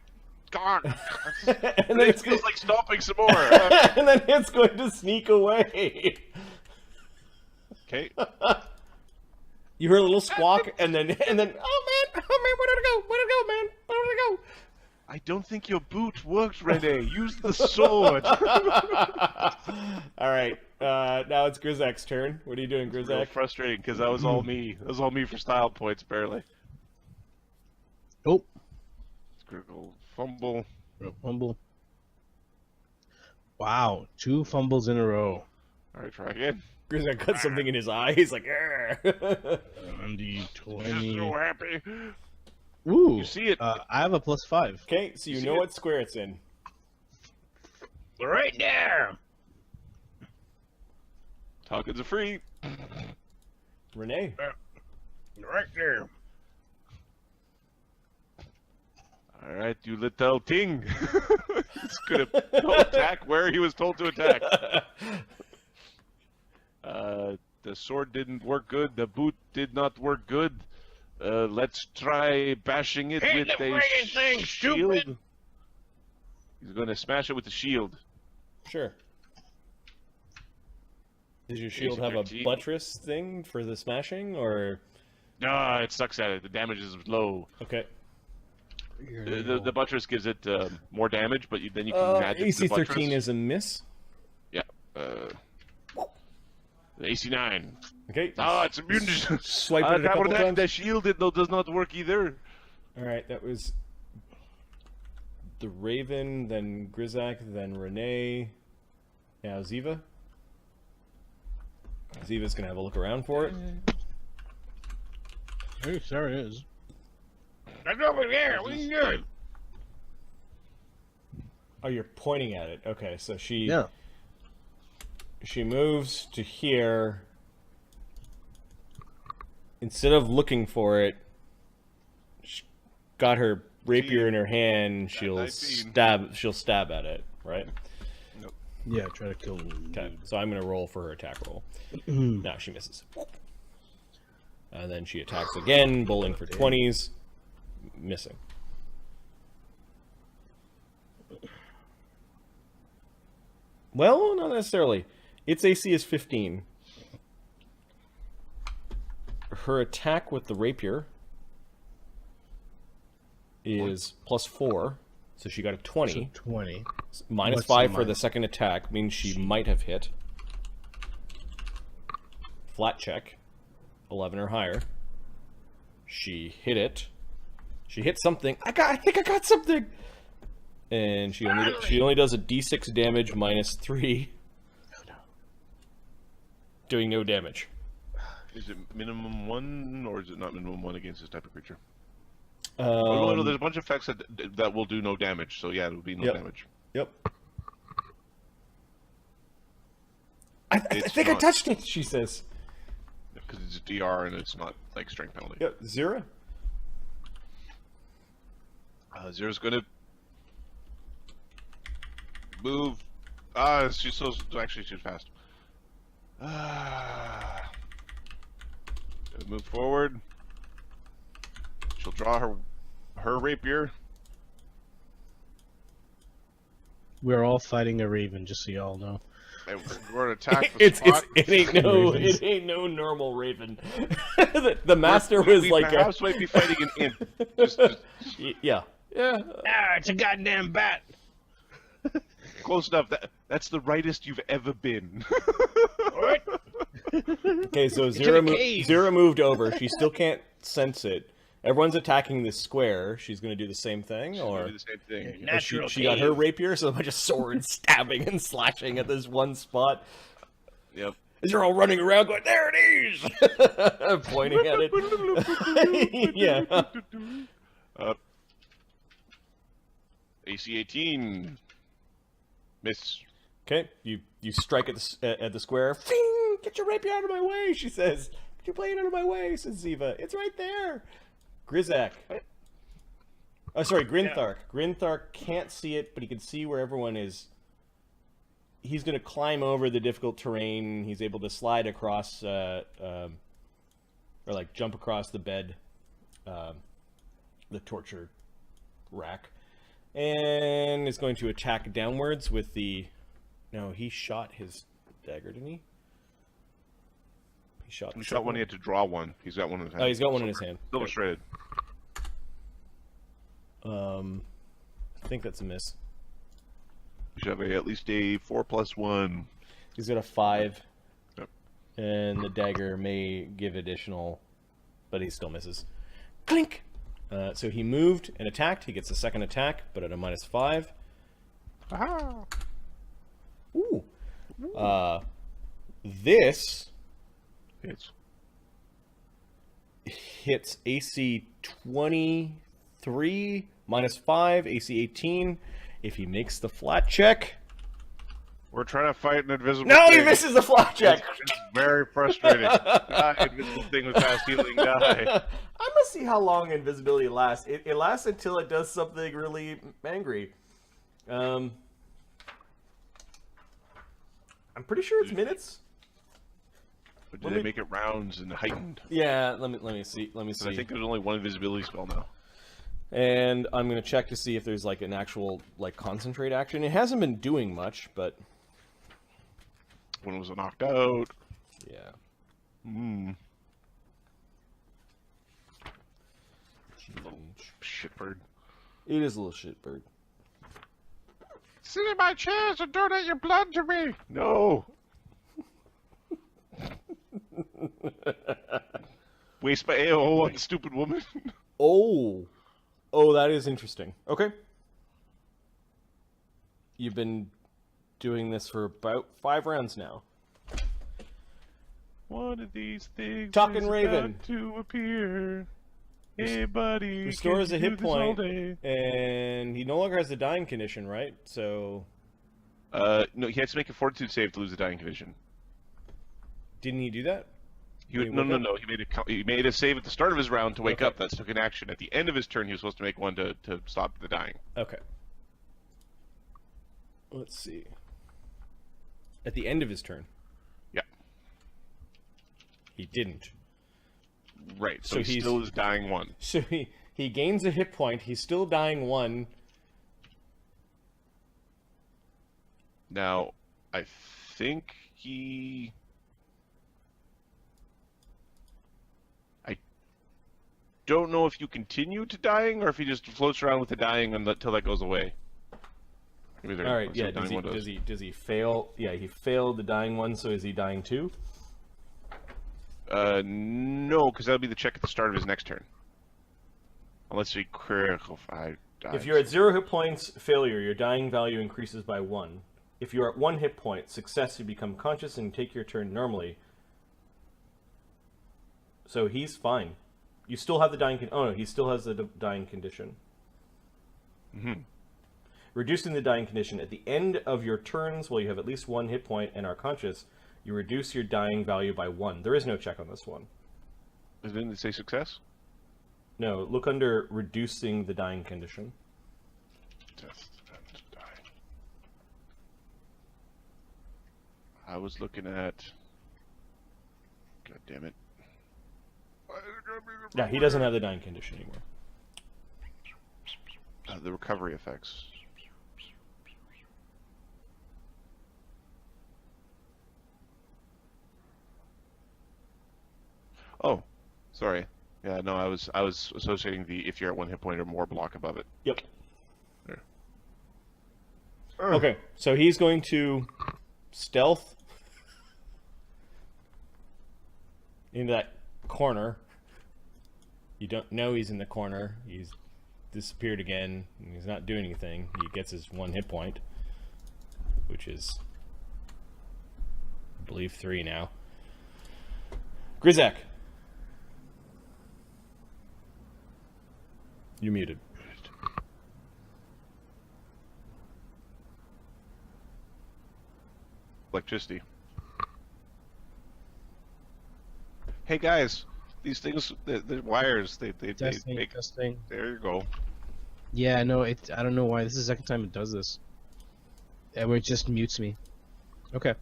God! and, then It it's feels gonna... like stomping some more! and then it's going to sneak away. Okay. You heard a little squawk, and then... Oh, man! Oh, man! Where did it go? Where did it go, man? Where did it go? I don't think your boot works, Rene. Use the sword! Alright, now it's Grizak's turn. What are you doing, Real Grizak? frustrating, because that was all me. That was all me for style points, barely. Oh, Critical fumble. fumble. Wow, 2 fumbles in a row. Alright, try again. Grizak got something in his eye. He's like, "Arr." On the Just 20. so happy. Ooh. You see it? I have a +5. Okay, so you See know it? what square it's in. Right there. Tokens are free. Renee. Right there. All right, you little thing. It's gonna attack where he was told to attack. The sword didn't work good. The boot did not work good. Let's try bashing it Hit with the a friggin' thing, shield. stupid. He's gonna smash it with the shield. Sure. Does your shield AC have a 13. buttress thing for the smashing, or No, it sucks at it. The damage is low. okay? The buttress gives it more damage, but then you can magic AC the buttress. 13 is a miss. Yeah. AC 9. Okay. Oh, it's immune to... Swipe it a couple times. The shield does not work either. All right, that was the Raven, then Grizak, then Renee. Now Ziva. Ziva's gonna have a look around for it. Hey, there it is. That's over there. We can do it. Oh, you're pointing at it. Okay, so she Yeah. she moves to here. Instead of looking for it, she got her rapier in her hand. She'll 19. stab at it, right? Yeah, try to kill him. Okay, so I'm gonna roll for her attack roll. No, she misses. And then she attacks again, bowling for 20s, missing. Well, not necessarily. Its AC is 15. Her attack with the rapier is +4, so she got a 20. So 20. Minus What's 5 the for the minus? second attack means she might have hit. Flat check, 11 or higher. She hit it. She hit something. I think I got something. And she only does a d6 damage minus 3. Doing no damage. Is it minimum 1, or is it not minimum 1 against this type of creature? Oh, no, there's a bunch of effects that will do no damage, so yeah, it will be no damage. Yep. I think I not. touched it, she says. Because it's DR and it's not like strength penalty. Yep, Zira. Zera's gonna move. She's so actually she's fast. Gonna move forward. She'll draw her rapier. We're all fighting a raven, just so y'all know. And we're gonna attack the spot. It ain't no normal raven. the master was we like perhaps might be fighting an imp. Just yeah. Ah, it's a goddamn bat. close enough. That's the rightest you've ever been. What? Okay, so the cave. Zira moved over. She still can't sense it. Everyone's attacking this square. She's going to do the same thing, or do the same thing. Natural she got her cave. rapier, so a bunch of swords stabbing and slashing at this one spot. Yep. As you're all running around going, there it is! Pointing at it. Yeah. AC 18. Miss. Okay, you strike at the square. Fing! Get your rapier out of my way, she says. Get your blade out of my way, says Ziva. It's right there. Grizak. Oh, sorry, Grinthark. Grinthark can't see it, but he can see where everyone is. He's going to climb over the difficult terrain. He's able to slide across, or like jump across the bed, the torture rack, and is going to attack downwards with the. No, he shot his dagger, didn't he? He shot. He shot one. He had to draw one. He's got one in his hand. Oh, he's got one in his hand. Silver shredded. I think that's a miss. You should have at least a 4+1. He's got a 5. Yep. And the dagger may give additional, but he still misses. Clink! So he moved and attacked. He gets a second attack, but at a -5. Aha! Ooh. This Hits. hits AC 23 3 minus 5, AC 18. If he makes the flat check. We're trying to fight an invisible No, thing. he misses the flat check. It's very frustrating. Die, invisible thing with fast healing, die. I'm gonna see how long invisibility lasts. It lasts until it does something really angry. I'm pretty sure it's minutes. But do they make it rounds and heightened? Yeah, let me see. Let me Because I see. think there's only one invisibility spell now. And I'm gonna check to see if there's like an actual like concentrate action. It hasn't been doing much, but One was knocked out. yeah. Hmm. Shitbird. It is a little shitbird. Sit in my chairs and donate your blood to me. No. Waste my AO on the stupid woman. Oh, oh, that is interesting. Okay. You've been doing this for about 5 rounds now. One of these things Talking is Raven. about to appear. Hey, buddy. Restores can a you hit do this all point, day? and he no longer has the dying condition, right? So, No, he has to make a fortitude save to lose the dying condition. didn't he do that? He Did he no, wake no, up? no. He made a save at the start of his round to wake Okay. up. That took an action. At the end of his turn, he was supposed to make one to stop the dying. Okay. Let's see. At the end of his turn. Yeah. He didn't. Right. So, So he he's- still is dying one. So he gains a hit point. He's still dying 1. Now, I think he. I don't know if you continue to dying or if he just floats around with the dying until that goes away. Maybe they're- All right. let's see Yeah. what dying one Does he fail? Yeah. He failed the dying 1. So is he dying 2? No, because that'll be the check at the start of his next turn. Unless we critical. If you're at 0 hit points, failure, your dying value increases by 1. If you're at 1 hit point, success, you become conscious and take your turn normally. So he's fine. You still have the dying. Oh no, he still has the dying condition. Mhm. Reducing the dying condition at the end of your turns, while you have at least 1 hit point and are conscious, you reduce your dying value by 1. There is no check on this one. Didn't it say success? No, look under reducing the dying condition. Death and dying. I was looking at. God damn it. Yeah, he doesn't have the dying condition anymore. The recovery effects. Oh, sorry. Yeah, no, I was associating the if you're at 1 hit point or more block above it. Yep. There. Okay, so he's going to stealth into that corner. You don't know he's in the corner. He's disappeared again. And he's not doing anything. He gets his 1 hit point, which is, I believe, 3 now. Grizak. You're muted. Electricity. Hey guys, these things, the wires, they Testing, make. testing. There you go. Yeah, no, I don't know why. This is the second time it does this. And it just mutes me. Okay.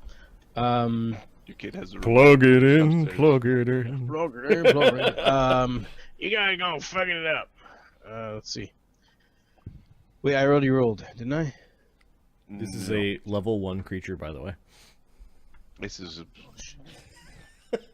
Your kid has a Plug it in, plug it in. You guys gonna fucking it up. Let's see. Wait, I already rolled, didn't I? This is a level 1 creature, by the way. This is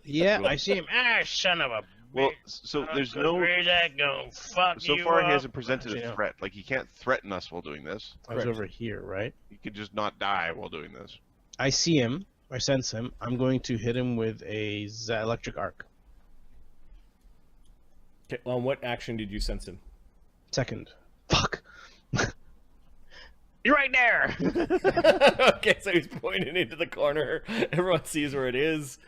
Yeah, I see him. Ah, son of a. well. So there's no. Where's that gonna fuck So you far, up? he hasn't presented Actually, a no. threat. Like he can't threaten us while doing this. I was Correct. over here, right? He could just not die while doing this. I see him. I sense him. I'm going to hit him with a electric arc. Okay, on what action did you sense him? Second. Fuck. You're right there. Okay, so he's pointing into the corner. Everyone sees where it is.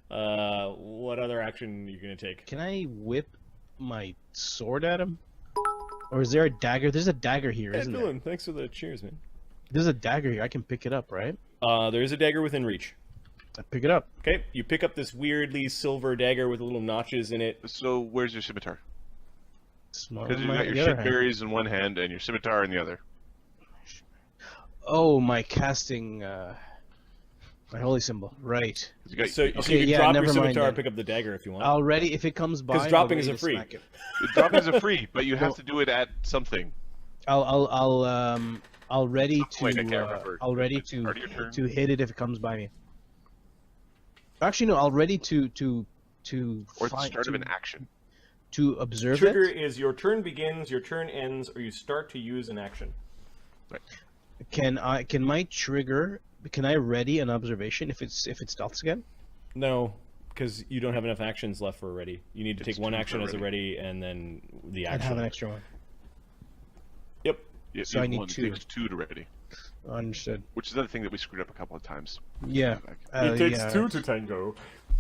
What other action are you going to take? Can I whip my sword at him? Or is there a dagger? There's a dagger here, Hey, isn't there? Dylan, thanks for the cheers, man. There's a dagger here. I can pick it up, right? There is a dagger within reach. I pick it up. Okay, you pick up this weirdly silver dagger with little notches in it. So where's your scimitar? Small Because in you my got your the other shit hand. berries in one hand and your scimitar in the other. Oh, my casting, my holy symbol. Right. You got, So, Okay, so you can yeah, drop your never mind scimitar, then. pick up the dagger if you want. Already, if it comes by, 'Cause I'll dropping ready is a to free. smack it. droppings are free, but you have Well- to do it at something. I'll ready to Wait, I can't remember. I'll ready Part of your turn? to hit it if it comes by me. Actually, no. I'll ready to Or at the find- start of to- an action. to observe Trigger it. is your turn begins, your turn ends, or you start to use an action. Can my trigger? Can I ready an observation if it's stealths again? No, because you don't have enough actions left for a ready. You need to It's take one two action for as a ready and then the I'd action. have an extra one. Yep. Yeah, So I need one. It 2. takes 2 to ready, Understood. which is another thing that we screwed up a couple of times. Yeah. It takes yeah. 2 to tango.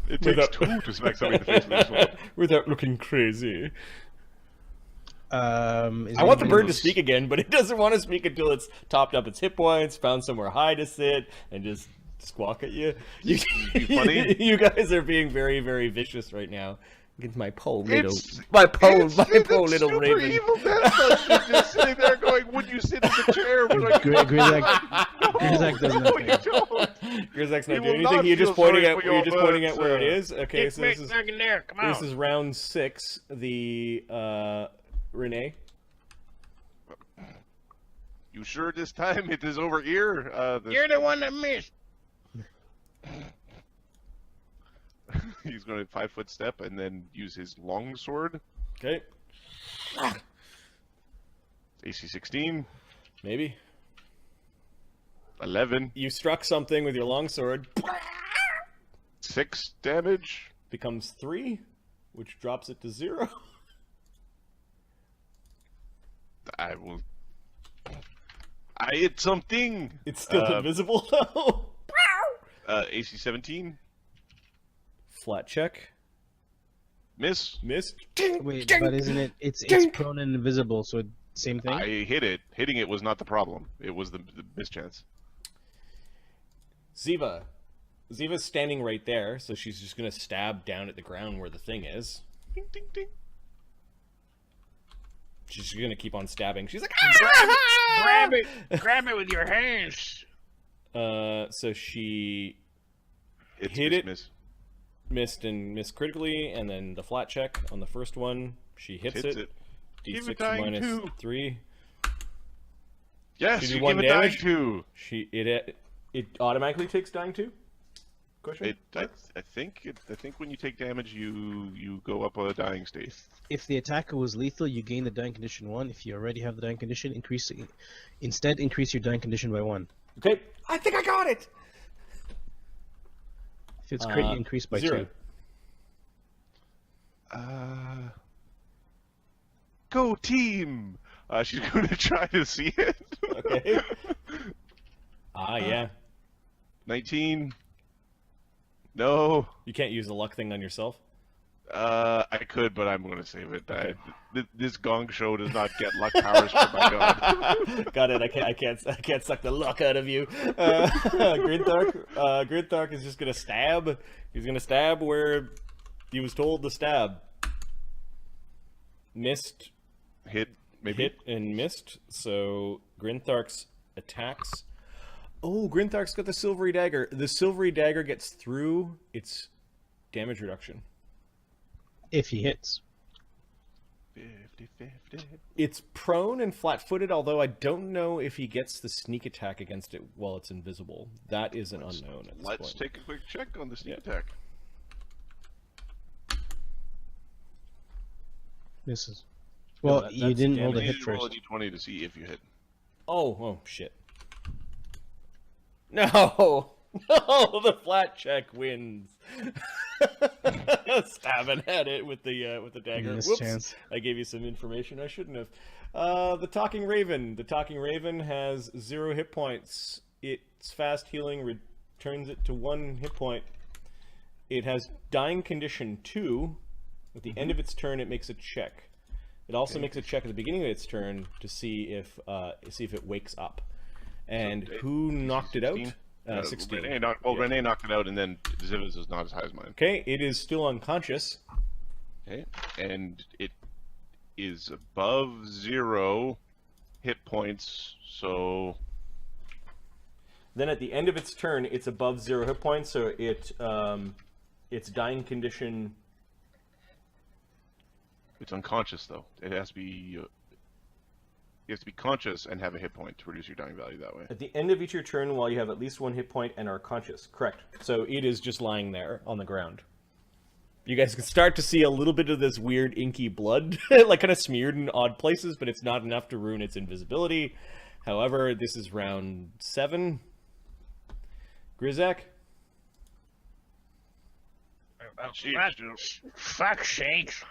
It Without- takes 2 to smack somebody in the face with this one. Without looking crazy. Is I want the anybody bird to else- speak again, but it doesn't want to speak until it's topped up its hit points, found somewhere high to sit, and just squawk at you. funny. You guys are being very, very vicious right now against my poor little, It's my poor super little raven. evil death dungeon just sitting there going, would you sit in the chair? We're like, Grizak does no, nothing. you don't. Grizak's You not will doing not anything. You're just feel pointing sorry at. for You're your just pointing at birds, where it sir. is. Okay, Get so me this is back in there. Come on. this is round 6. The Renee. You sure this time it is over here? You're the one that missed. He's going to 5-foot step and then use his long sword. Okay, AC 16, maybe 11, you struck something with your longsword. 6 damage. Becomes 3, which drops it to 0. I will. I hit something. It's still invisible though. AC 17, Flat check. miss. Missed. Wait, but isn't it? It's prone and invisible, so same thing. I hit it. Hitting it was not the problem. It was the mischance. Ziva. Ziva's standing right there, so she's just gonna stab down at the ground where the thing is. Ding, ding, ding. She's just gonna keep on stabbing. She's like, Grab it with your hands. so she It's Hit it. miss. missed and missed critically, and then the flat check on the first one, she hits Hits it. it. Give D6 it dying minus two. 3. Yes, She did you 1 give it dying damage? 2. It automatically takes dying 2? Question? I think when you take damage, you go up a dying state. If the attacker was lethal, you gain the dying condition 1. If you already have the dying condition, increase your dying condition by 1. Okay, I think I got it. If it's crit, you increase by 0. 2. Go team! She's going to try to see it. Okay. Yeah. 19. No. You can't use the luck thing on yourself. I could, but I'm going to save it. This gong show does not get luck powers from my god. Got it. I can't suck the luck out of you. Gridthark is just gonna stab. He's gonna stab where he was told to stab. Missed, Hit, maybe. hit, and missed. So Grynthark's attacks. Oh, Grynthark's got the silvery dagger. The silvery dagger gets through its damage reduction. If he hits. 50-50. It's prone and flat-footed, although I don't know if he gets the sneak attack against it while it's invisible. That is an unknown at this Let's point. take a quick check on the sneak Yeah. attack. Misses. No, Well, that's you didn't roll the You hit need to roll a first. d20 to see if you hit. Oh, shit. No! No, the flat check wins. Stabbing at it with the dagger. Miss Whoops! chance. I gave you some information I shouldn't have. The talking raven. The talking raven has 0 hit points. Its fast healing returns it to 1 hit point. It has dying condition 2. At the end of its turn, it makes a check. It also makes a check at the beginning of its turn to see if it wakes up. And So, who knocked it out? 16? 16. Renee knocked it out, and then Ziva's is not as high as mine. Okay, it is still unconscious. Okay, and it is above 0 hit points, so Then at the end of its turn, it's above 0 hit points, so its dying condition. it's unconscious though. It has to be you have to be conscious and have a hit point to reduce your dying value that way. At the end of each your turn, while you have at least 1 hit point and are conscious. Correct. So it is just lying there on the ground. You guys can start to see a little bit of this weird inky blood, like kind of smeared in odd places, but it's not enough to ruin its invisibility. However, this is round 7. Grizak? Fuck's sakes.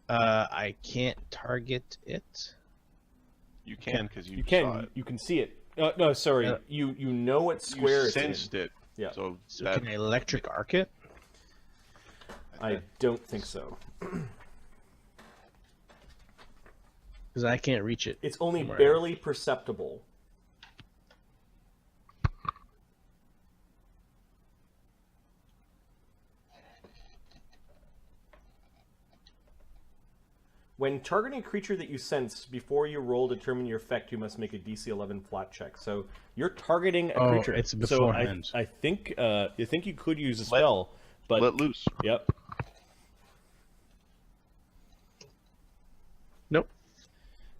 I can't target it. You can because you, You saw can. it. You can see it. No, sorry. You know what square You it's in. sensed it. Yeah. So So that can I electric arc it? I don't think so. Because I can't reach it. It's only from where I am. barely perceptible. When targeting a creature that you sense, before you roll determine your effect, you must make a DC 11 flat check. So you're targeting a Oh, creature. it's so beforehand. I think you could use a spell, but let loose. yep. Nope.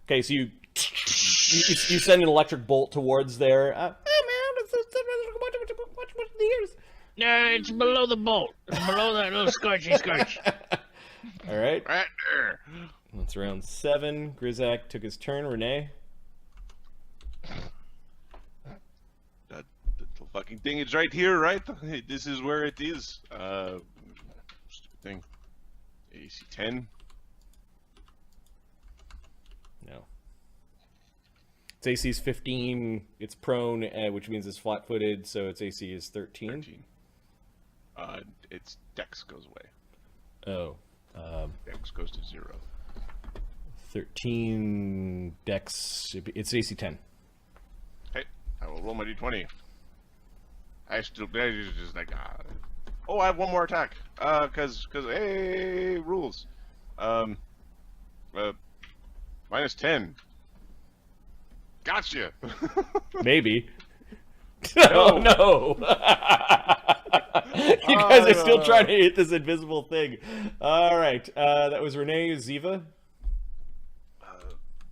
Okay, so you send an electric bolt towards there. Oh man, watch the ears. No, it's below the bolt. It's below that little scorchy scorch. All right, Right there. that's round 7. Grizak took his turn. Renee. That the fucking thing is right here, right? This is where it is. Stupid thing. AC 10. No. Its AC is 15. It's prone, which means it's flat-footed, so its AC is 13. 13. Its dex goes away. Oh. Dex goes to 0. 13 dex. It's AC 10. Okay, I will roll my d20. I just like oh, I have one more attack. Cause hey, rules. Minus 10. Gotcha. Maybe. Oh no! You guys are still trying to hit this invisible thing. All right, that was Renee. Ziva.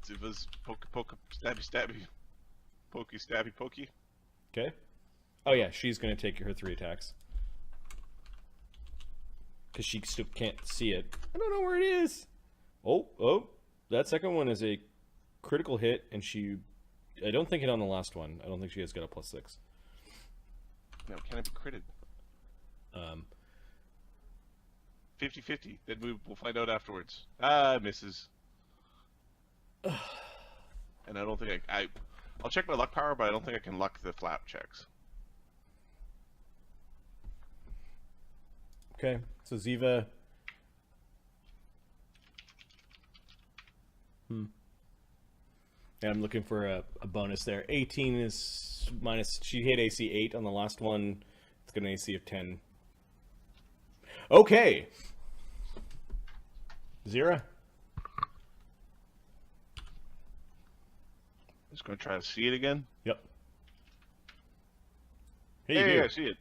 Ziva's poke, stabby, pokey. Okay. Oh yeah, she's gonna take her 3 attacks because she still can't see it. I don't know where it is. Oh, that second one is a critical hit, and I don't think it on the last one. I don't think she has got a +6. No, can it be critted? 50-50. Then we'll find out afterwards. Misses. And I don't think I'll check my luck power, but I don't think I can luck the flap checks. Okay, so Ziva. Yeah, I'm looking for a bonus there. 18 is minus. She hit AC 8 on the last one. It's got an AC of 10. Okay. Zira. Just gonna try to see it again. Yep. Hey, Hey, you I see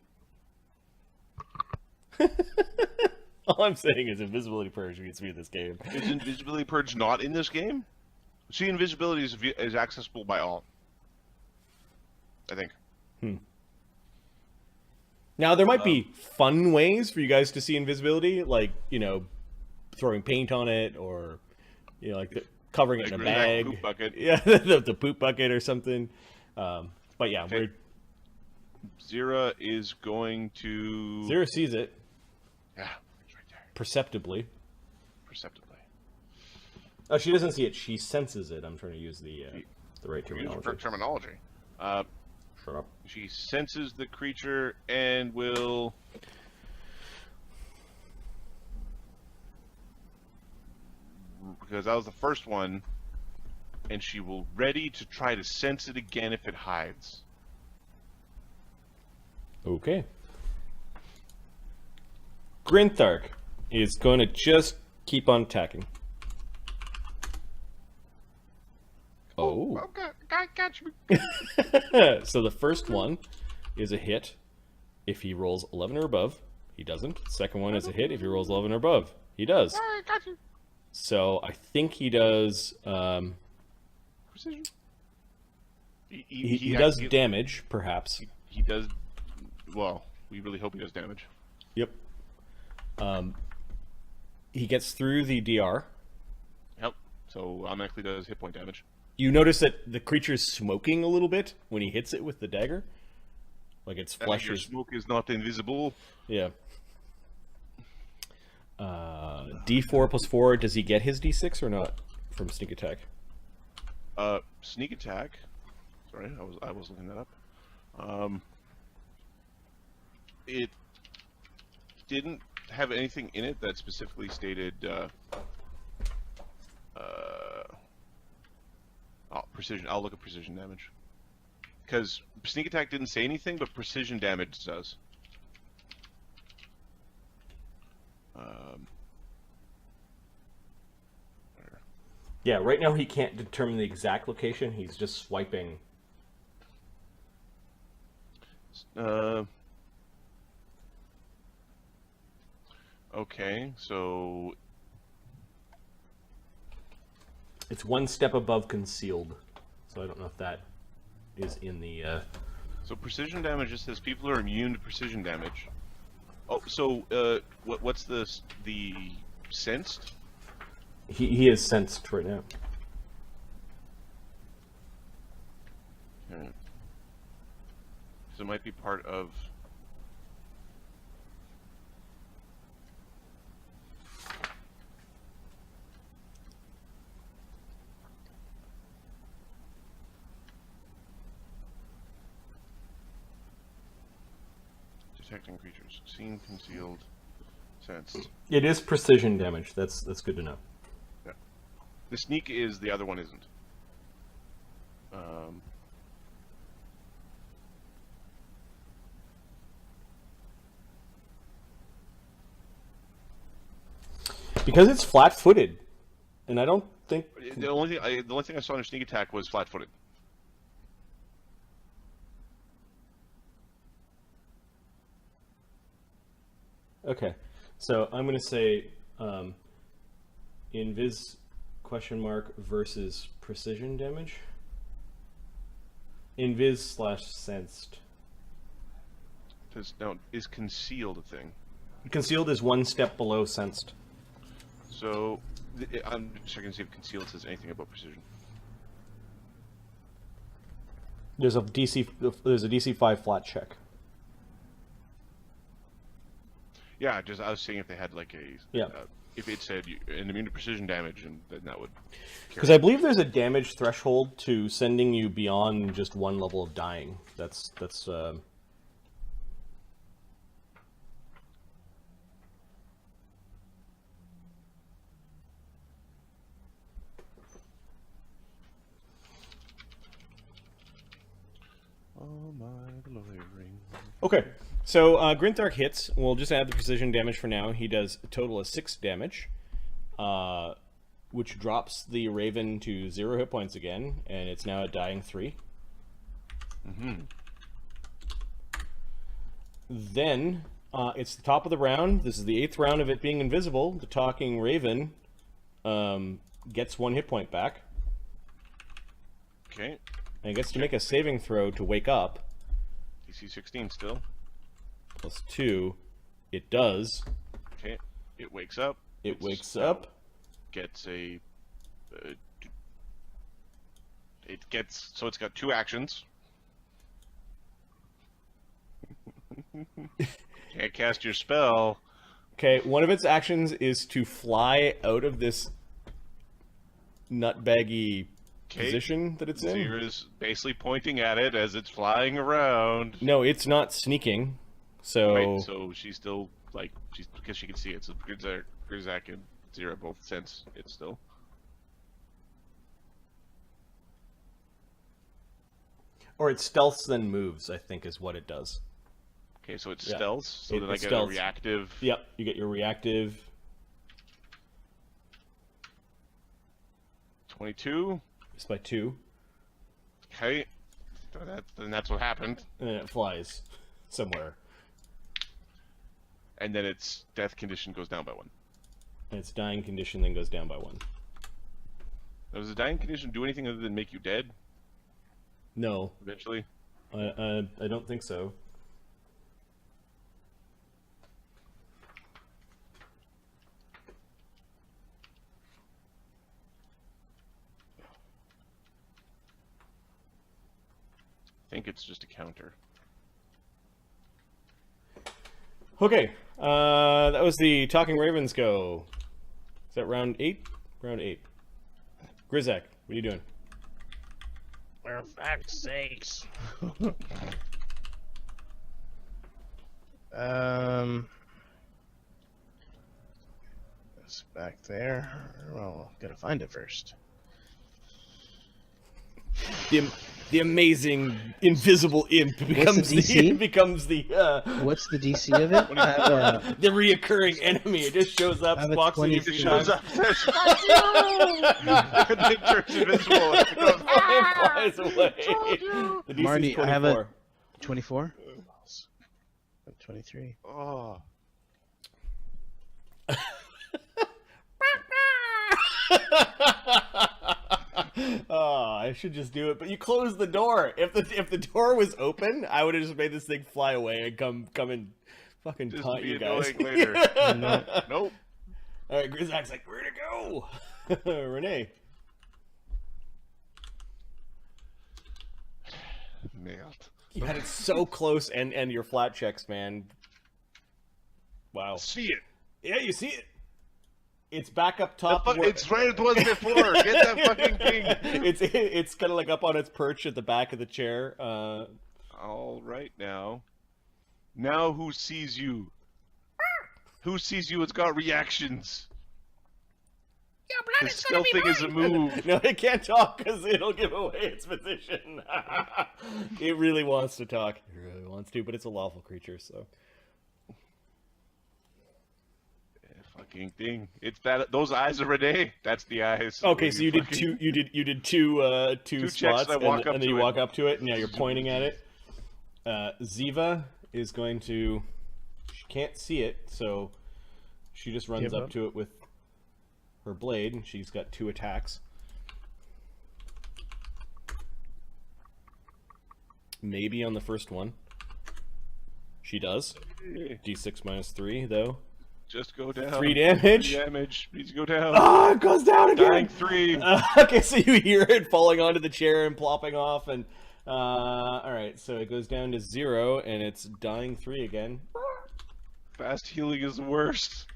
it. All I'm saying is invisibility purge gets me in this game. Is invisibility purge not in this game? See, invisibility is accessible by all. I think. Now there might be fun ways for you guys to see invisibility, like throwing paint on it, or like covering it in a Like bag. poop bucket. Yeah, the poop bucket or something. But yeah, Okay. Zira is going to. Zira sees it Yeah, it's right there. perceptibly. Perceptibly. Oh, she doesn't see it. She senses it. I'm trying to use the right Use terminology. terminology. Shut up. She senses the creature and will. because that was the first one, and she will ready to try to sense it again if it hides. Okay. Grinthark is going to just keep on attacking. Oh. Okay, got you. So the first one is a hit if he rolls 11 or above. He doesn't. Second one is a hit if he rolls 11 or above. He does. Alright, got you. So I think he does. Precision. He does damage, perhaps. He does. Well, we really hope he does damage. Yep. He gets through the DR. Yep. So automatically does hit point damage. You notice that the creature's smoking a little bit when he hits it with the dagger. Like its flesh Your is... smoke is not invisible. Yeah. D4 plus 4, does he get his D6 or not from sneak attack? Sneak attack. Sorry, I was looking that up. It didn't have anything in it that specifically stated precision. I'll look at precision damage. Because sneak attack didn't say anything, but precision damage does. Yeah, right now he can't determine the exact location. He's just swiping. Okay, so It's one step above concealed. So I don't know if that is in the... So precision damage just says people are immune to precision damage. Oh, so what's the sensed? He is sensed right now. Okay. So it might be part of. Detecting creatures, seen, concealed, sensed. It is precision damage. That's good to know. Yeah. The sneak is, the other one isn't. Because it's flat-footed, and I don't think... The only thing I saw in her sneak attack was flat-footed. Okay, so I'm going to say invis question mark versus precision damage. Invis / sensed. Now, is concealed a thing? Concealed is one step below sensed. So, I'm checking to see if concealed says anything about precision. There's a DC 5 flat check. Yeah, I was seeing if they had like a Yeah. If it said an immune to precision damage, and then that would. Because I believe there's a damage threshold to sending you beyond just one level of dying. That's Oh my glory. Okay, so Grinthark hits. We'll just add the precision damage for now. He does a total of 6 damage, which drops the Raven to 0 hit points again, and it's now at dying 3. Mm-hmm. Then, it's the top of the round. This is the 8th round of it being invisible. The talking Raven gets 1 hit point back, Okay. and gets to make a saving throw to wake up. DC 16 still. Plus 2. It does. Okay. It wakes up. It wakes up. Gets a. It gets. So it's got 2 actions. Can't cast your spell. Okay, one of its actions is to fly out of this nutbaggy position that it's in. Zira's basically pointing at it as it's flying around. No, it's not sneaking. So, Right, so she's still like because she can see it. So Grizak and Zira both sense it still. Or it stealths then moves, I think is what it does. Okay, so it Yeah. stealths, so It- then it I get stealths. a reactive. Yep, you get your reactive. 22. It's by 2. Okay. So then that's what happened. And then it flies somewhere. And then its death condition goes down by 1. And its dying condition then goes down by 1. Does the dying condition do anything other than make you dead No, eventually? I don't think so. I think it's just a counter. Okay, that was the Talking Ravens go. Is that round 8? Round 8. Grizak, what are you doing? For fuck's sakes. It's back there. Well, gotta find it first. The amazing invisible imp becomes the DC? becomes the What's the DC of it? I have the reoccurring enemy. It just shows up, I have a stalks you a 20 few Shows times, up, says, "Fuck you!" And then turns invisible. And goes, and flies away. The DC Marty, is I have a 24. 24. 23. oh. Oh, I should just do it. But you closed the door. If the door was open, I would have just made this thing fly away and come and fucking Just taunt be you guys. annoying later. Nope. All right, Grizak's like, where to go? Renee. Nailed. You had it so close, and your flat checks, man. Wow. See it. Yeah, you see it. It's back up top. It's right as it was before. Get that fucking thing. It's kind of like up on its perch at the back of the chair. All right now. Now who sees you? Who sees you? It's got reactions. The stealthing is a move. No, it can't talk because it'll give away its position. It really wants to talk. It really wants to, but it's a lawful creature, so. Fucking thing. It's that. Those eyes are Renee. That's the eyes. Okay, so you did two. You did two checks, spots, and I walk up and then to you it. walk up to it, and now you're pointing at it. Ziva is going to. She can't see it, so she just runs Give up up. to it with her blade, and she's got 2 attacks. Maybe on the first one. She does. D6 minus 3, though. Just go down. 3 damage. 3 damage. Needs to go down. Ah, it goes down again. Dying 3. Okay, so you hear it falling onto the chair and plopping off, and all right, so it goes down to 0, and it's dying 3 again. Fast healing is the worst.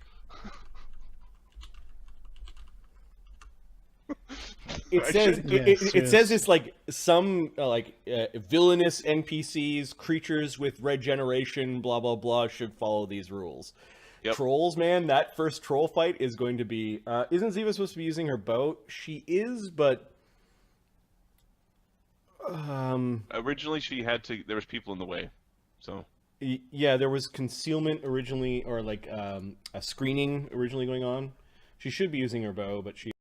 It I says shouldn't- it says it's like some villainous NPCs, creatures with regeneration, blah blah blah, should follow these rules. Yep. Trolls, man, that first troll fight is going to be. Isn't Ziva supposed to be using her bow? She is, but. Originally, she had to. There was people in the way, so. Yeah, there was concealment originally, or like a screening originally going on. She should be using her bow, but she